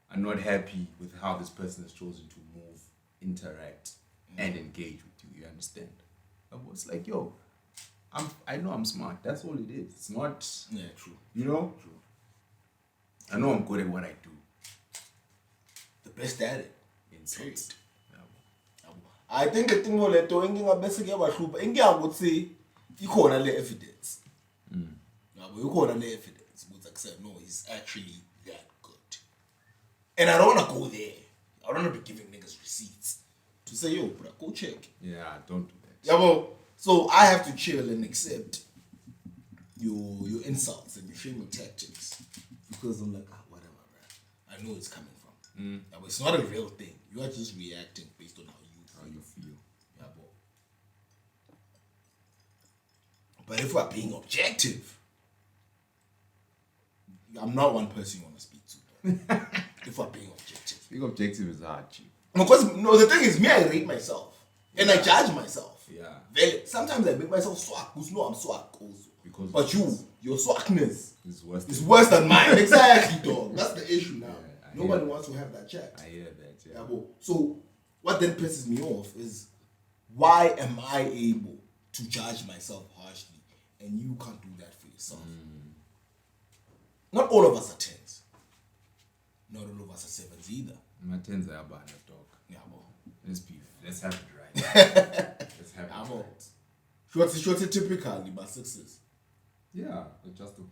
are not happy with how this person has chosen to move, interact, and engage with you. You understand? It's like, yo, I know I'm smart. That's all it is. It's not. Yeah, true. You know. True. I know I'm good at what I do. The best at it. Insults. I think the thing about leto engingabese kuyabahlupha engiyakuthi ikhona le evidence. Yabo ikhona le evidence ukuthi accept no he's actually that good. And I don't want to go there. I don't want to be giving niggas receipts to say yo bro go check. Yeah, don't do that. Yabo, so I have to chill and accept your insults and your shaming tactics because I'm like whatever, bro. I know it's coming from. Yabo, it's not a real thing. You are just reacting based on how you feel. Yeah, but if we're being objective, I'm not one person you want to speak to. If we're being objective. Being objective is hard, Chief. Because no, the thing is, me, I rate myself. And I judge myself. Yeah. Sometimes I make myself swag, because no, I'm swag also. Because but your swagness is worse. It's worse than mine. Exactly, dog. That's the issue now. Yeah, Nobody wants to have that chat. I hear that, yeah. Yeah, bro. So what then pisses me off is why am I able to judge myself harshly and you can't do that for yourself? Not all of us are 10s. Not all of us are 7s either. My 10s are bad, dog. Yeah, bro. Let's have it right. Let's have it Yeah, bro. right. Shorty typically by 6s. Yeah, adjustables.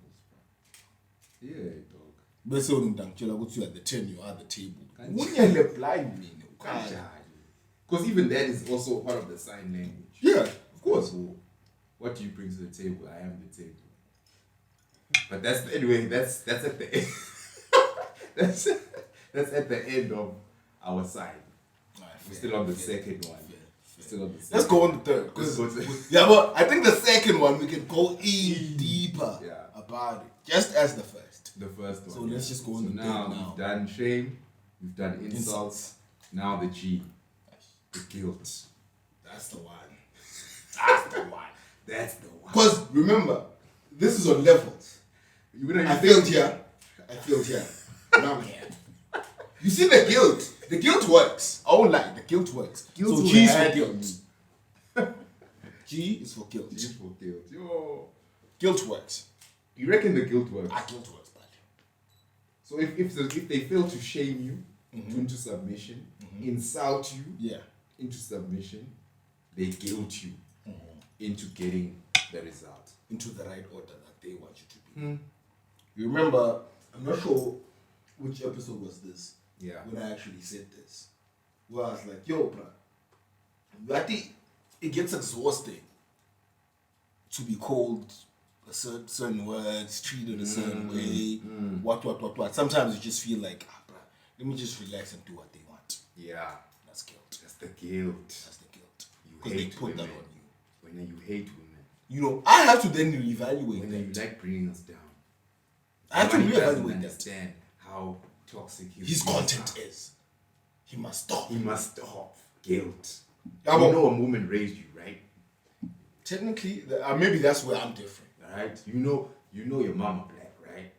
Yeah, dog. Bese unangitshela ukuthi you are the 10, you are the table. Unyele blind mina. Because even that is also part of the sign language. Yeah, of course. So, what do you bring to the table? I am the table. But that's anyway. That's at the end. that's at the end of our side. We're still on the second one. Still on the second. Let's go on the third. Yeah, but I think the second one we can go in deeper about it, just as the first. The first one. So let's just go on the third now. We've done shame. We've done insults. Now the G. The guilt. That's the one. That's the one. That's the one. Because remember, this is on levels. I failed here. I failed here. Now I'm here. You see the guilt. The guilt works. I won't lie. The guilt works. So G is for guilt. G is for guilt. G is for guilt. Yo. Guilt works. You reckon the guilt works? Guilt works, buddy. So if they fail to shame you into submission, insult you into submission, they guilt you into getting the result. Into the right order that they want you to be. You remember, I'm not sure which episode was this. Yeah. When I actually said this. Where I was like, yo, bro. I think it gets exhausting to be called a certain words, treated a certain way, what. Sometimes you just feel like, bro, let me just relax and do what they want. Yeah. That's guilt. That's the guilt. That's the guilt. Because they put that on you. When you hate women. You know, I have to then reevaluate when you like bringing us down. I have to reevaluate understand how toxic his content is. He must stop. He must stop. Guilt. Yeah, you know a woman raised you, right? Technically, maybe that's where I'm different. Right? You know your mama black, right?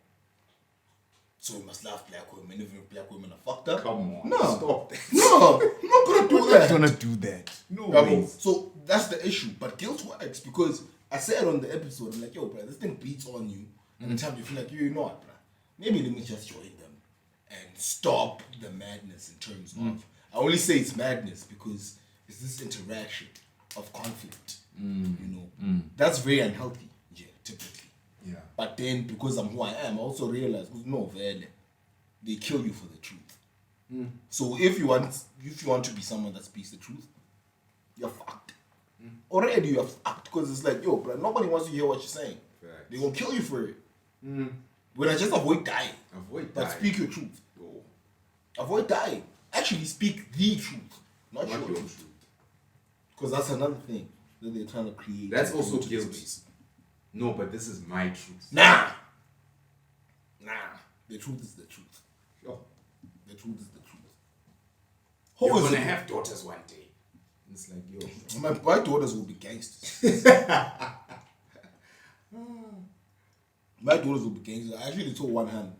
So we must love black women, even if black women are fucked up. Come on. No. Stop that. No, I'm not gonna do that. I'm not gonna do that. No way. So that's the issue. But guilt works because I said on the episode, I'm like, yo, bro, this thing beats on you. And the time you feel like, you know what, bro? Maybe let me just join them and stop the madness in terms of. I only say it's madness because it's this interaction of conflict. You know, that's very unhealthy, yeah, typically. Yeah. But then because I'm who I am, I also realize no, they kill you for the truth. So if you want to be someone that speaks the truth, you're fucked. Already you're fucked because it's like, yo, bro, nobody wants to hear what you're saying. Facts. They're gonna kill you for it. When I just avoid dying. But dying. speak your truth. Oh. Avoid dying. Actually speak the truth, not your Your truth. truth. Because that's another thing that they're trying to create. That's also into guilt. space. No, but this is my truth. Nah. The truth is the truth. Sure. The truth is the truth. You're How is gonna it? have daughters one day. It's like, yo. My daughters will be gangsters. My daughters will be gangsters. I actually told one hand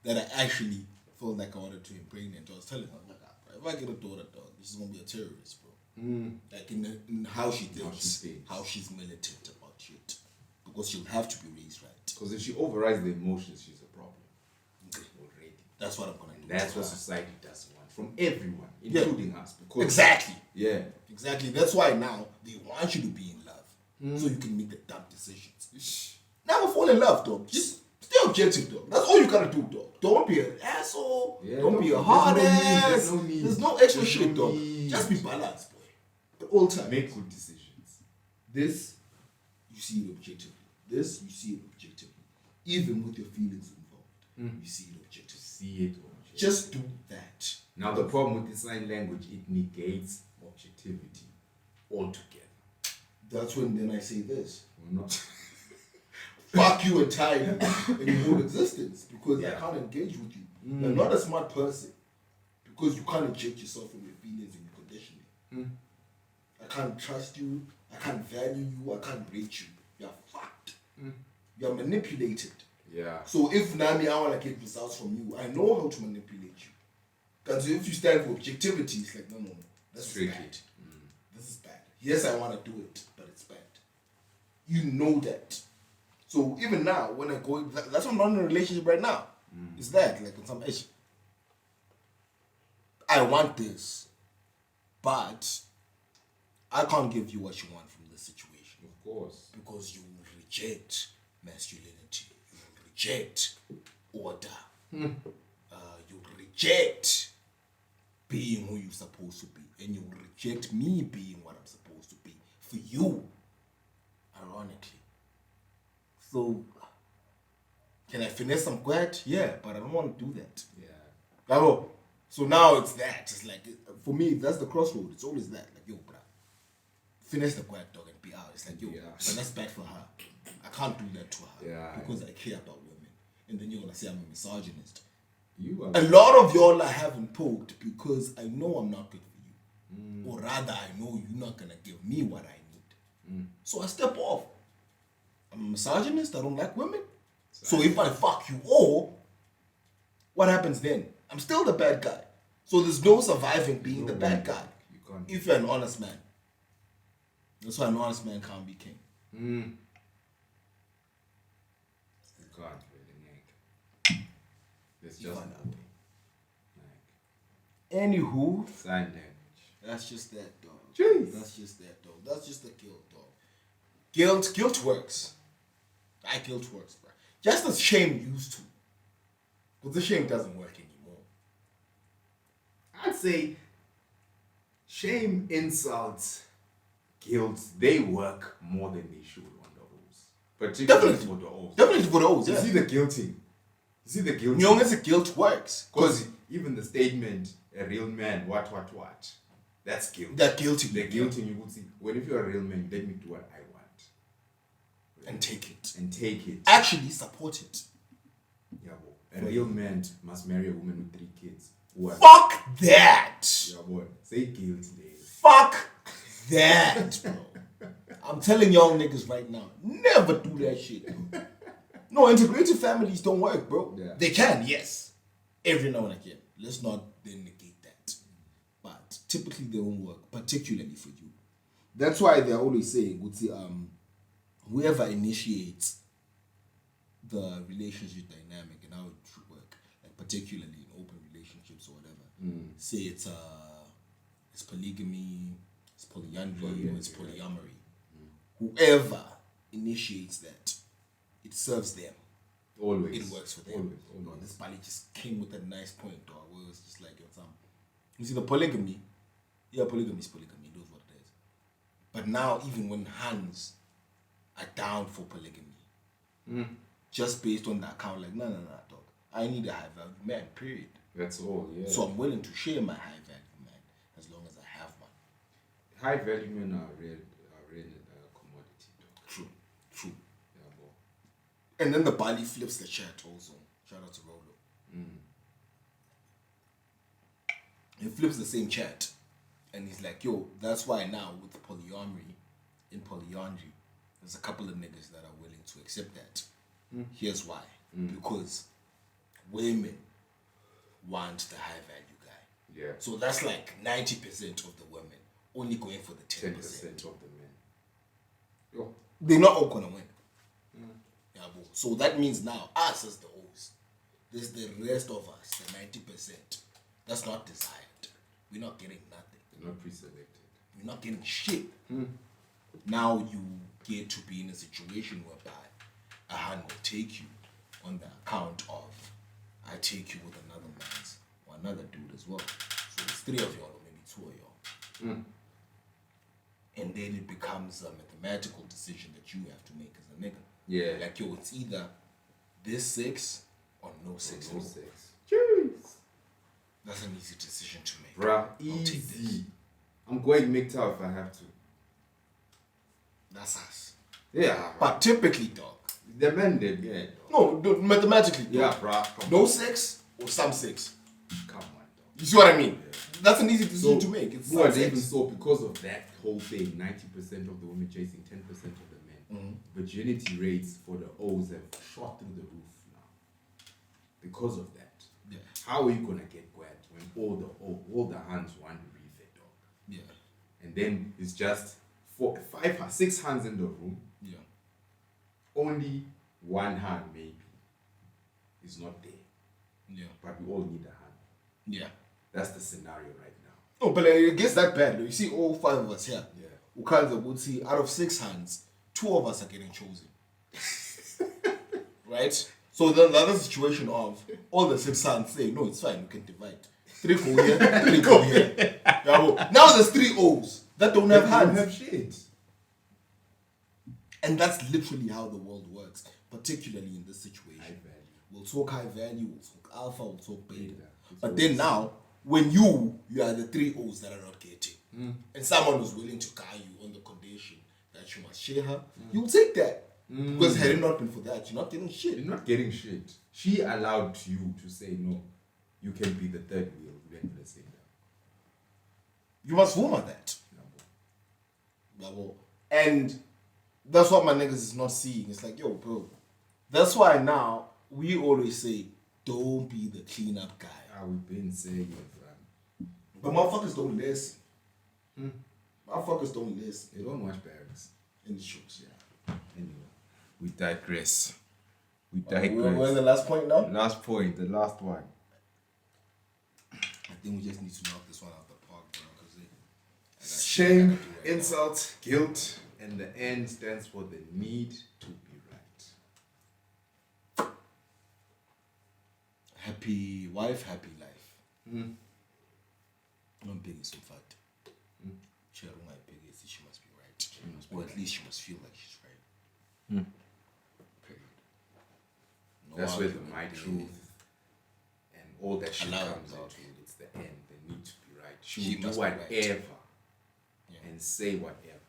that I actually felt like I wanted to impregnate. I was telling her, like, if I get a daughter, dog, this is gonna be a terrorist, bro. Like in how she thinks, how she's militant about shit. Because she'll have to be raised right. Because if she overrides the emotions, she's a problem. Already. That's what I'm gonna do. That's what society doesn't want from everyone, including us. Because Exactly. Yeah. Exactly. That's why now they want you to be in love. So you can make the dumb decisions. Never fall in love, dog. Just stay objective, dog. That's all you gotta do, dog. Don't be an asshole. Yeah, don't be a there's hard no need, ass. there's no need. There's no extra There's shit, no dog. need. Just be balanced, boy. At all times. Make good decisions. This, you see it objectively. This, you see it objectively. Even with your feelings involved, you see it objectively. See it. Just do that. Now the problem with the sign language, it negates objectivity altogether. That's when then I say this. We're not. Fuck you entirely in your whole existence because I Yeah. can't engage with you. You're not a smart person because you can't inject yourself from your feelings and your conditioning. I can't trust you. I can't value you. I can't rate you. You're fucked. You're manipulated. Yeah. So if Nami, I want to get results from you, I know how to manipulate you. Because if you stand for objectivity, it's like, no. That's Tricky. bad. This is bad. Yes, I want to do it, but it's bad. You know that. So even now, when I go, that's why I'm not in a relationship right now. Is that like in some issue? I want this, but I can't give you what you want from this situation. Of course. Because you will reject masculinity. You will reject order. You will reject being who you're supposed to be. And you will reject me being what I'm supposed to be. For you, ironically. So, can I finesse some quad? Yeah, but I don't want to do that. Yeah. So now it's that. It's like, for me, that's the crossroad. It's always that. Like, yo, bruh, finesse the quad dog and be out. It's like, yo, Yeah. but that's bad for her. I can't do that to her Yeah. because I care about women. And then you're going to say I'm a misogynist. You are. A lot of y'all I haven't poked because I know I'm not good for you. Or rather, I know you're not going to give me what I need. So I step off. I'm a misogynist. I don't like women. So if I fuck you all, what happens then? I'm still the bad guy. So there's no surviving being the bad guy. You can't. If you're an honest man. That's why an honest man can't be king. You can't really. It's You just can't. like, Anywho, sign language. that's just that, dog. Jeez. That's just that, dog. That's just the guilt, dog. Guilt works. Guilt works, bro. Just as shame used to. Because the shame doesn't work anymore. I'd say shame, insults, guilt, they work more than they should on the O's. Particularly Definitely. for the O's. Definitely for those, You yeah. see the guilting. You see the guilting. Nyong's guilt works. Because even the statement, a real man, what, that's guilt. They're guilty. The guilting, you would see, well, if you're a real man, let me do what I want. And take it. And take it. Actually support it. Yeah, well, a real man must marry a woman with 3 kids. What? Fuck that. Yeah, boy. Say guilt there. Fuck that, bro. I'm telling young niggas right now, never do that shit, bro. No, integrated families don't work, bro. Yeah. They can, yes. Every now and again. Let's not then negate that. But typically they don't work, particularly for you. That's why they're always saying, whoever initiates the relationship dynamic and how it should work, like particularly in open relationships or whatever, say it's polygamy, it's polyandry or it's polyamory. Whoever initiates that, it serves them. Always. It works for them. Always. No, this Bali just came with a nice point, dog. Where it was just like, you see, the polygamy, polygamy is polygamy, knows what it is. But now, even when hands are down for polygamy, just based on the account, like, no, dog. I need a high value man, period. That's all, yeah. So I'm willing to share my high value man as long as I have one. High value men are real commodity, dog. True. Yeah, boy. And then the Bali flips the chat also. Shout out to Rolo. He flips the same chat. And he's like, yo, that's why now with polyamory, in polyandry, there's a couple of niggas that are willing to accept that. Here's why. Because women want the high value guy. Yeah. So that's like 90% of the women only going for the 10%. 10% of the men. Yo. They're not all gonna win. Yeah, bro. So that means now us as the O's, there's the rest of us, the 90%. That's not desired. We're not getting nothing. They're not pre-selected. You're not getting shit. Now you get to be in a situation whereby a hand will take you on the account of I take you with another man's or another dude as well. So it's 3 of y'all or maybe 2 of y'all. And then it becomes a mathematical decision that you have to make as a nigga. Yeah. Like, yo, it's either this 6 or no 6 at No all. sex. Jeez. That's an easy decision to make. Bruh, I'll take this. easy. I'm going MGTOW if I have to. That's us. Yeah. But typically, dog. The men did, yeah. No, mathematically, dog. Yeah, bruh. Come No on. 6 or some 6. Come on, dog. You see what I mean? That's an easy decision to make. It's what some even 6. so because of that whole thing, 90% of the women chasing 10% of the men. Virginity rates for the O's have shot through the roof now. Because of that. Yeah. How are you gonna get wet when all the hands want to reef it, dog? Yeah. And then it's just 6 hands in the room. Yeah. Only 1 hand maybe is not there. Yeah. But we all need a hand. Yeah. That's the scenario right now. No, but it gets that bad. Though. You see all 5 of us here. Yeah. Who kinds of would see out of 6 hands, 2 of us are getting chosen. Right? So then the other situation of all the 6 hands say, no, it's fine, we can divide. 3 go here, 3 go here. Yeah, well, now there's 3 O's that don't have They hands. don't have shit. And that's literally how the world works, particularly in this situation. High value. We'll talk high value, we'll talk alpha, we'll talk beta. It's But always- then now, when you are the 3 O's that are not getting, and someone who's willing to guide you on the condition that you must share her, you'll take that. Because had it not been for that, you're not getting shit. You're not getting shit. She allowed you to say no. You can be the third wheel. When they say that. You must warm that. And that's what my niggas is not seeing. It's like, yo, bro. That's why now we always say, don't be the cleanup guy. We've been saying it, fam. But motherfuckers don't listen. Motherfuckers don't listen. They don't watch Barracks. In the shows, yeah. Anyway, we digress. We're in the last point now? Last point, the last one. I think we just need to knock this one out the park, bro. Because Shame, insult, guilt, and the N stands for the need to be right. happy wife, happy life. I'm big in some fact. She must be right. Or at least she must feel like she's right. Period. No That's where the argument my there. truth and all that shit Allow comes it, out. dog. It's the end. They need to be right. She She will do must be right. whatever Yeah. and say whatever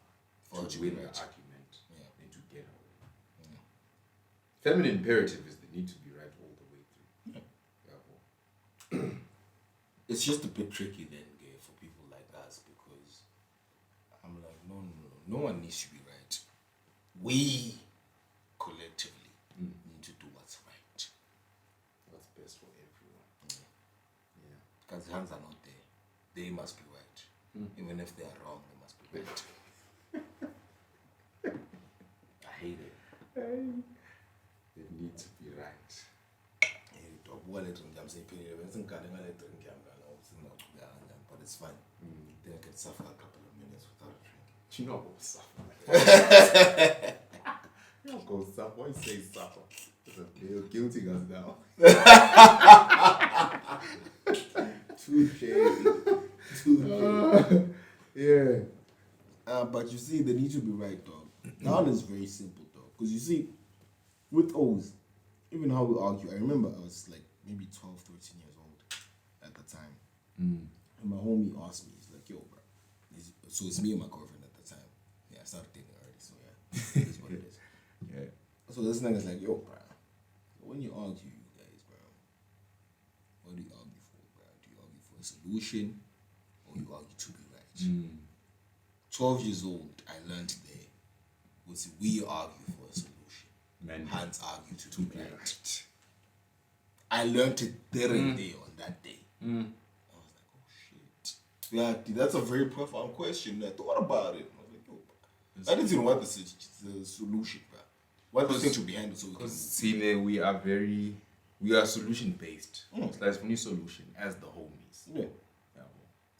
For her to to win be the right. argument Yeah. and to get her way. Feminine imperative is the need to be right all the way through. Yeah, boy. It's just a bit tricky then, gay, for people like us because I'm like, no one needs to be right. We collectively need to do what's right. What's best for everyone. Yeah. Because hands are not there. They must be right. Even if they are wrong, they must be right. I hate it. They need to be right. But it's fine. Then I can suffer a couple of minutes without You know, go suffer. You know, go suffer. Why you say suffer? You're guilting us now. Touche. Yeah. But you see, they need to be right, dog. That one is very simple, dog. Because you see, with O's, even how we argue, I remember I was like maybe 12, 13 years old at the time. And my homie asked me, he's like, yo, bro. So it's me and my girlfriend at the time. Yeah, I started dating already, so yeah. That's what it is. Yeah. So this nigga's like, yo, bro. When you argue, you guys, bro, what do you argue for, bro? Do you argue for a solution or you argue to be right? 12 years old, I learned there was we argue for a solution. Men Hands argue to be right. right. I learned it there and there on that day. I was like, oh shit. Yeah, dude, that's a very profound question. I thought about it. I was like, yo, bro. I didn't even want the solution, bro. What the thing to be handled so we can Because see, we are solution based. It's like only solution as the homies. yeah. Yeah,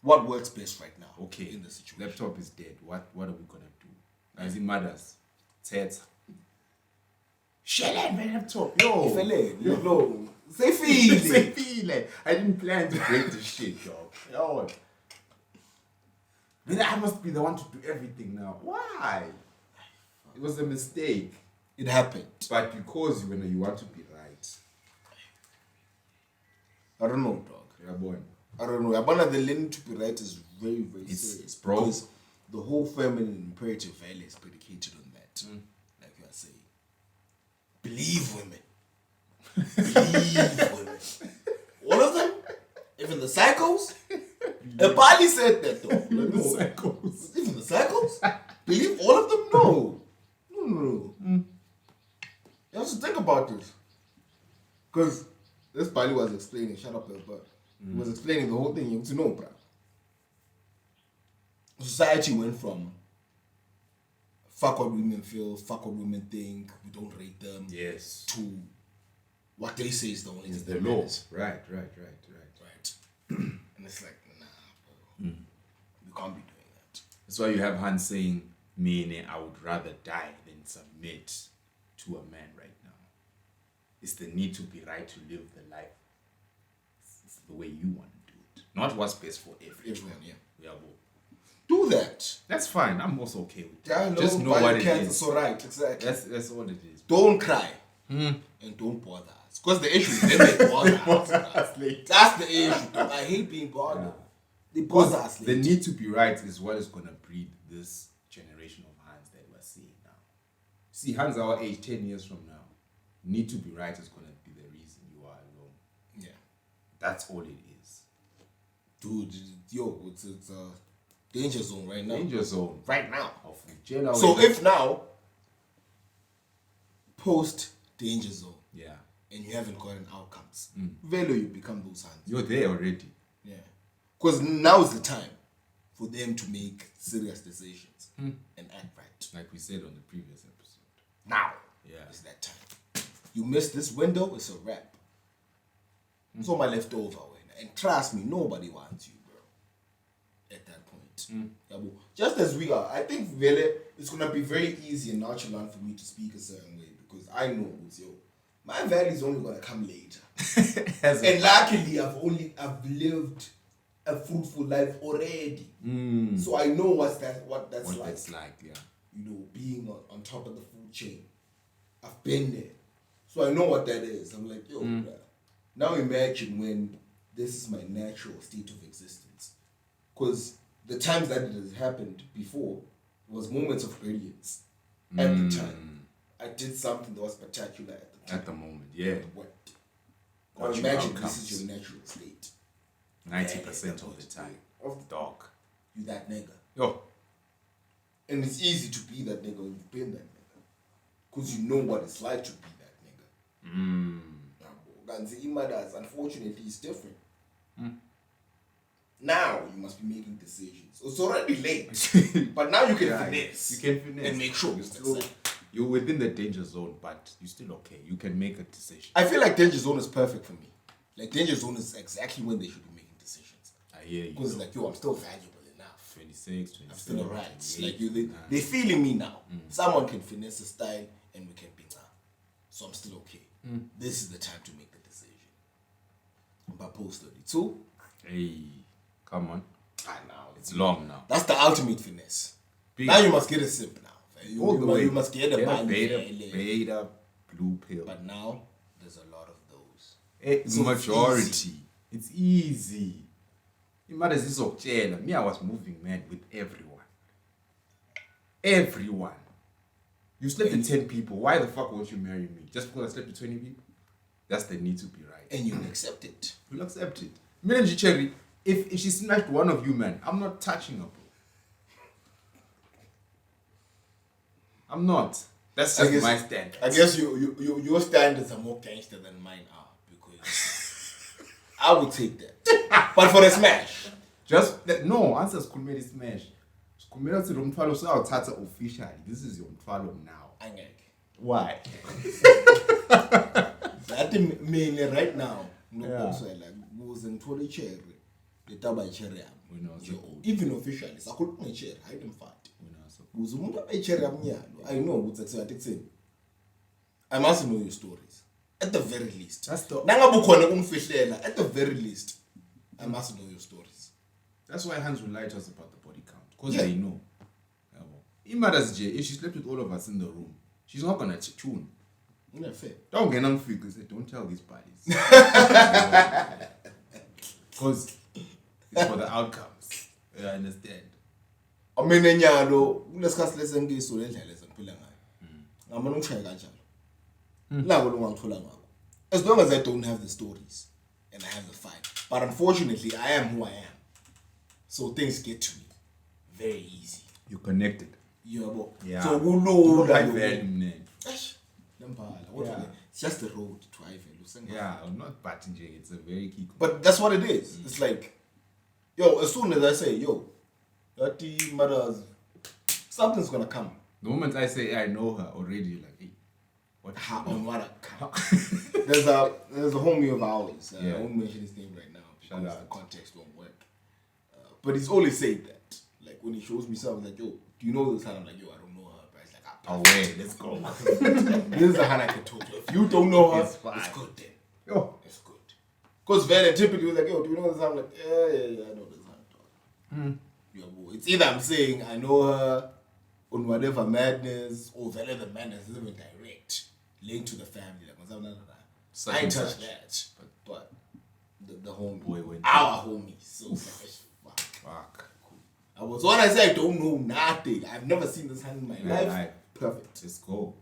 What works best right now? okay. In the situation. Laptop is dead. What are we gonna do? As it matters. Ted. Shell out my laptop. Yo. No. Say feeling. Say feeling. I didn't plan to break this shit, dog. Yo. Then I must be the one to do everything now. Why? It was a mistake. It happened. But because you want to be right. I don't know, dog. Yeah, boy. I don't know. Abana, the learning to be right is very, very It's serious. bro. Because the whole feminine imperative value is predicated on that. Like you are saying. Believe women. Believe women. All of them? Even the psychos? Bali said that though. Like, no. Psychos. Even the psychos? Believe all of them? No. No. You have to think about this. Because this Bali was explaining, shut up, but he was explaining the whole thing. You have to know, bruh. Society went from fuck what women feel, fuck what women think, we don't rate them, Yes. to what they say is the only It's thing the that law. matters. Right. Right. And it's like, nah, bro. You can't be doing that. That's why you have Hans saying, meaning I would rather die than submit to a man right now. It's the need to be right to live the life. It's the way you want to do it. Not what's best for everyone. Everyone, yeah. Yeah, well, Do that. that's fine. I'm also okay with Yeah, it. Just know what it is. So right, exactly. That's all it is. Don't cry and don't bother us. Because the issue is they bother us. That's the issue. Dog. I hate being bothered. They bother us. The later. need to be right is what is going to breed this generation of Hans that we're seeing now. See, Hans our age 10 years from now, need to be right is going to be the reason you are alone. Yeah. That's all it is. Dude, yo, it's a danger zone right now. Danger zone. Right now. Of general. So if now, post danger zone, yeah, and you haven't gotten outcomes, value you become those hands. you're there already. Yeah. Because now is the time for them to make serious decisions and act right. Like we said on the previous episode. Now is that time. You miss this window, it's a wrap. It's all my leftover. And trust me, nobody wants you, bro. At that point. Yeah, bro. Just as we are, I think Vele, it's going to be very easy and nonchalant for me to speak a certain way because I know, yo, my value is only going to come later. And luckily, I've lived a fruitful life already. So I know what that's like. It's like, yeah. You know, being on top of the food chain. I've been there. So I know what that is. I'm like, yo, bruh. Now imagine when this is my natural state of existence. Because the times that it has happened before was moments of brilliance. At the time, I did something that was spectacular at the time. At the moment, yeah. It worked. Now Got you imagine outcomes. this is your natural state. 90% of the time. Of the Dog. You that nigga. Yo. And it's easy to be that nigga when you've been that nigga. Because you know what it's like to be that nigga. Ganzi Imadas, unfortunately, it's different. Now you must be making decisions. It's already late. But now you can finesse. You can finesse. And make sure You're within the danger zone, but you're still okay. You can make a decision. I feel like danger zone is perfect for me. Like danger zone is exactly when they should be making decisions. I hear you. Because like, yo, I'm still valuable enough. 26, 27. I'm still alright. 28. Like they're feeling me now. Someone can finesse the style and we can be now. So I'm still okay. This is the time to make the decision. But post 32, Hey, come on. I know. It's long now. That's the ultimate finesse. Big. Now you must get a sip now. All the way. You must get a beta blue pill. But now there's a lot of those. It's So majority. It's easy. Imagine this okutshela. Me, I was moving mad with everyone. Everyone. You slept with 10 people. Why the fuck won't you marry me? Just because I slept with 20 people? That's the need to be right. And you'll accept it. You'll accept it. Me and Cherry, if she smashed one of you, man, I'm not touching her, bro. I'm not. That's just my stand. I guess your standards are more gangster than mine are because I would take that. But for a smash, Just that, no, answer Skumeli smash. Skumeli to Rumfalo, so I'll touch it officially. This is your Mfalo now. angeke. Why? That mainly right now, no Yeah. also like was in Tolly cherry, the taba cherry. We know, so old. Even officially, I couldn't my cherry, I didn't fight. We know, so Was a cherry I know what's exciting. I must know your stories. At the very least. That's the- At the very least, I must know your stories. That's why Hans will lie to us about the body count. Because Yeah. they know. Imadas J, if she slept with all of us in the room, she's not gonna tune. Yeah, fair. Don't get on figures. Don't tell these parties. Because it's for the outcomes. I understand. I mean, nyalo kulesikazi lesengiso lendlela ezengiphila ngayo. Ngamana ngishaya kanjalo. La lo ngangithola ngakho. As long as I don't have the stories and I have the fight. But unfortunately, I am who I am. So things get to me very easy. You're connected. Yabo. Yeah. So kulula High lo. value, man. Eish, lempala. What Yeah. it's just the road to high value. Yeah, I'm not batting J. It's a very key. But that's what it is. It's like, yo, as soon as I say, yo, that matters, something's gonna come. The moment I say I know her already, you're like, hey, what? How on what there's a homie of ours. Yeah. I won't mention his name right now Shout because out. the context won't work. But he's always said that. Like when he shows me something, like, yo, do you know this? And I'm like, yo, I don't know her. But it's like, Oh, wait, let's go. this is the hand I can talk to. If you don't know her, It's fine. it's good then. Yo. It's good. Because very typically like, yo, do you know this? I'm like, yeah, I know this hand. Yeah, boy. It's either I'm saying I know her on whatever madness or whether the madness is even direct, linked to the family. Like, Such I ain't and touched such. that. But the homie, Boy went our homie, so selfish. Fuck. Fuck. I was when I say I don't know nothing. I've never seen this hand in my Yeah, life. right. Perfect. Let's go.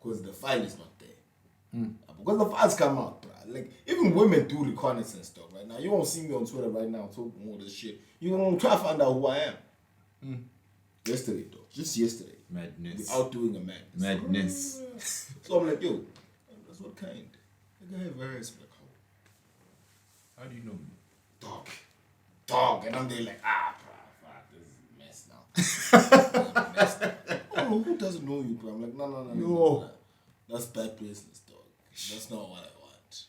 Because the file is not there. Because the files come out, bro. Like even women do reconnaissance stuff right now. You won't see me on Twitter right now talking all this shit. You gonna try to find out who I am. Yesterday, though, just yesterday, Madness. without doing a madness. Madness. So I'm like, yo, that's what kind. Like I have various like How do you know me? dog, and I'm there like bro, fuck, this is a mess now. Oh, who doesn't know you, bro? I'm like, no. That's bad business, dog. That's not what I want.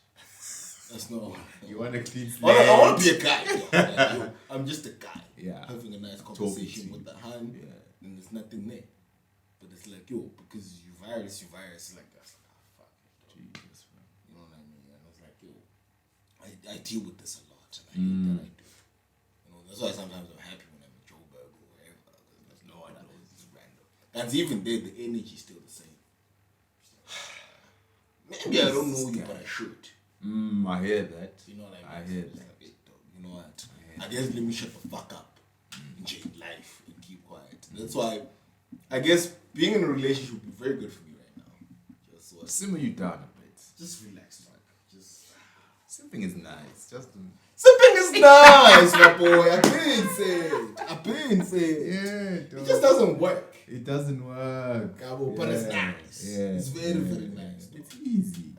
That's not what I You want. want a clean I want to be a guy. Dog. Like, yo, I'm just a guy. Yeah. Having a nice Talking conversation to with you. the hand, Yeah. and there's nothing there. But it's like, yo, because you virus, like that's like, fuck it, dog. Jesus, man. You know what I mean? And it's like, yo, I deal with this a lot, and I hate that I do. You know, that's why sometimes I'm happy when I'm in Joburg or wherever, because there's no one knows, it's random. And even there, the energy's still the same. Maybe I don't know you, but I should. I hear that. You know what I I mean? hear It's that. like, hey, dog, you know what? I guess let me shut the fuck up and change life and keep quiet. That's why I guess being in a relationship would be very good for me right now. Just what? Simmer you down a bit. Just relax, man. Just Something is nice. Just sipping is nice, my boy. I've been saying. yeah, It just doesn't work. It doesn't work. Gabo, but it's nice. Yeah, It's very, very nice. It's easy.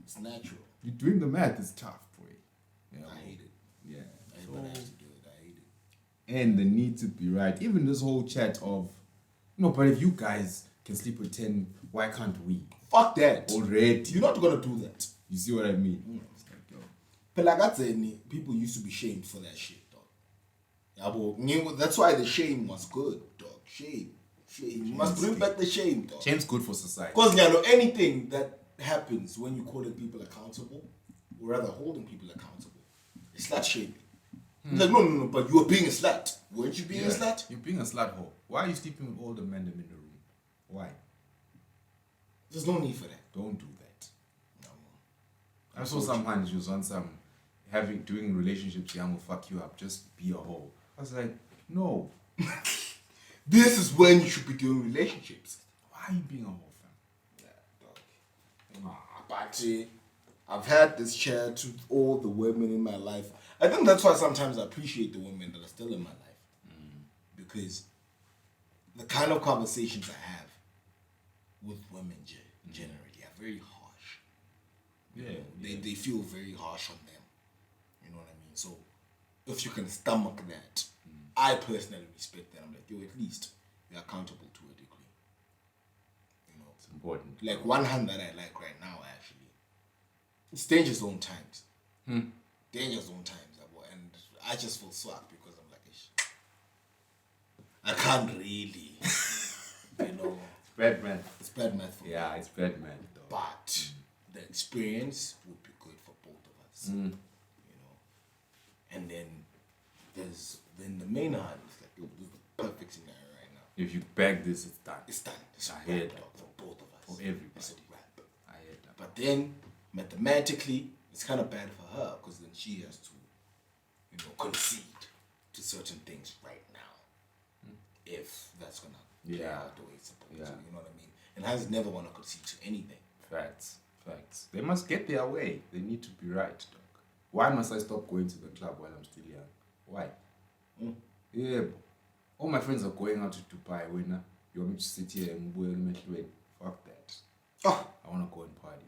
It's natural. You're doing the math is tough, boy. Yeah, I hate it. Yeah. But I have to do it. I hate it. And the need to be right. Even this whole chat of, no, but if you guys can sleep with 10, why can't we? Fuck that. Already. You're not gonna do that. You see what I mean? Pelagatseni, people used to be shamed for that shit, dog. That's why the shame was good, dog. Shame. You must bring back the shame, dog. Shame's good for society. Because anything that happens when you calling people accountable, or rather holding people accountable, it's slut shaming. Like, no, but you were being a slut. Weren't you being a slut? You're being a slut whore. Why are you sleeping with all the men in the room? Why? There's no need for that. Don't do that. No. I saw someone she was on some doing relationships, yeah, I'm gonna fuck you up, just be a hoe. I was like, no. This is when you should be doing relationships. Why are you being a hoe, fam? Yeah, dog. But I've had this chat with all the women in my life. I think that's why sometimes I appreciate the women that are still in my life. Because the kind of conversations I have with women generally are very harsh. They feel very harsh on them. You know what I mean? So if you can stomach that, I personally respect that. I'm like, yo, at least you're accountable to a degree. You know, It's important. like one hand that I like right now, actually, it's Danger Zone times. Danger Zone times, and I just feel swag because I'm like, ish, I can't really, It's bad man. it's bad math for me. Yeah, it's bad man. Though. But the experience would be good for both of us. You know, and then there's the main hand is like, yo, this is the perfect scenario right now. If you bag this, it's done. It's done. It's a I wrap, hear dog, that. for both of us. For everybody. It's a wrap. I heard that. But then mathematically, it's kind of bad for her because then she has to, concede to certain things right now. If that's gonna play out the way it's supposed to, you know what I mean? And has never want to concede to anything. Facts. They must get their way. They need to be right, dog. Why must I stop going to the club while I'm still young? Why? Yeah. All my friends are going out to Dubai. When you want me to sit here and wait? Fuck that. Oh, I want to go and party.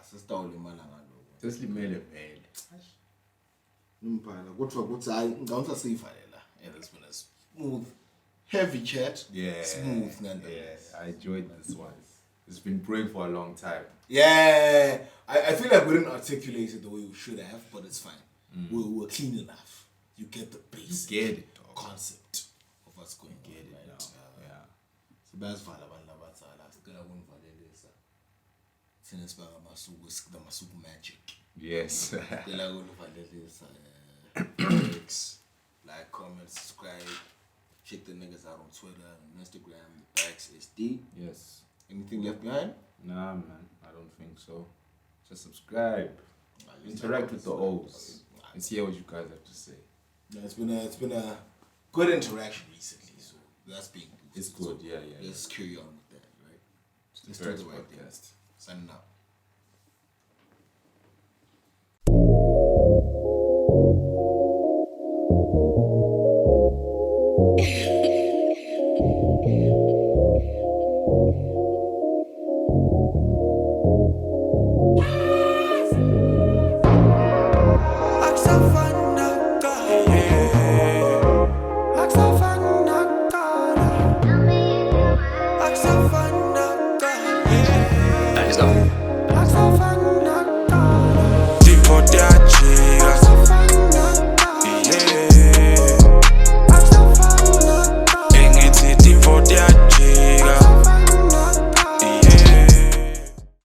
sister ulimalanga lokho. Sesimele vele. Impala kodwa kuthi hayi ngawuthi asiyivalela. And it's been a smooth, heavy chat. Yeah. Smooth nonetheless. Yeah, I enjoyed this one. It's been brewing for a long time. Yeah. I feel like we didn't articulate it the way we should have, but it's fine. We're clean enough. You get the basic You get it, dog. concept of what's going on. Get it right? now. Yeah. Sibazivala abantu abadala sicela kunivalelisa. Thina sibanga amasuku magic. Yes. Sicela kunivalelisa. Barracks, like, comment, subscribe. Check the niggas out on Twitter and Instagram. Barracks SD. Yes. Anything left behind? Nah, man. I don't think so. Just subscribe. Interact with the O's. Let's hear what you guys have to say. Yeah, it's been a good interaction recently, so that's being boosted. It's good, So yeah. let's carry on with that, right? Let's do Barracks the right thing. podcast. Signing out.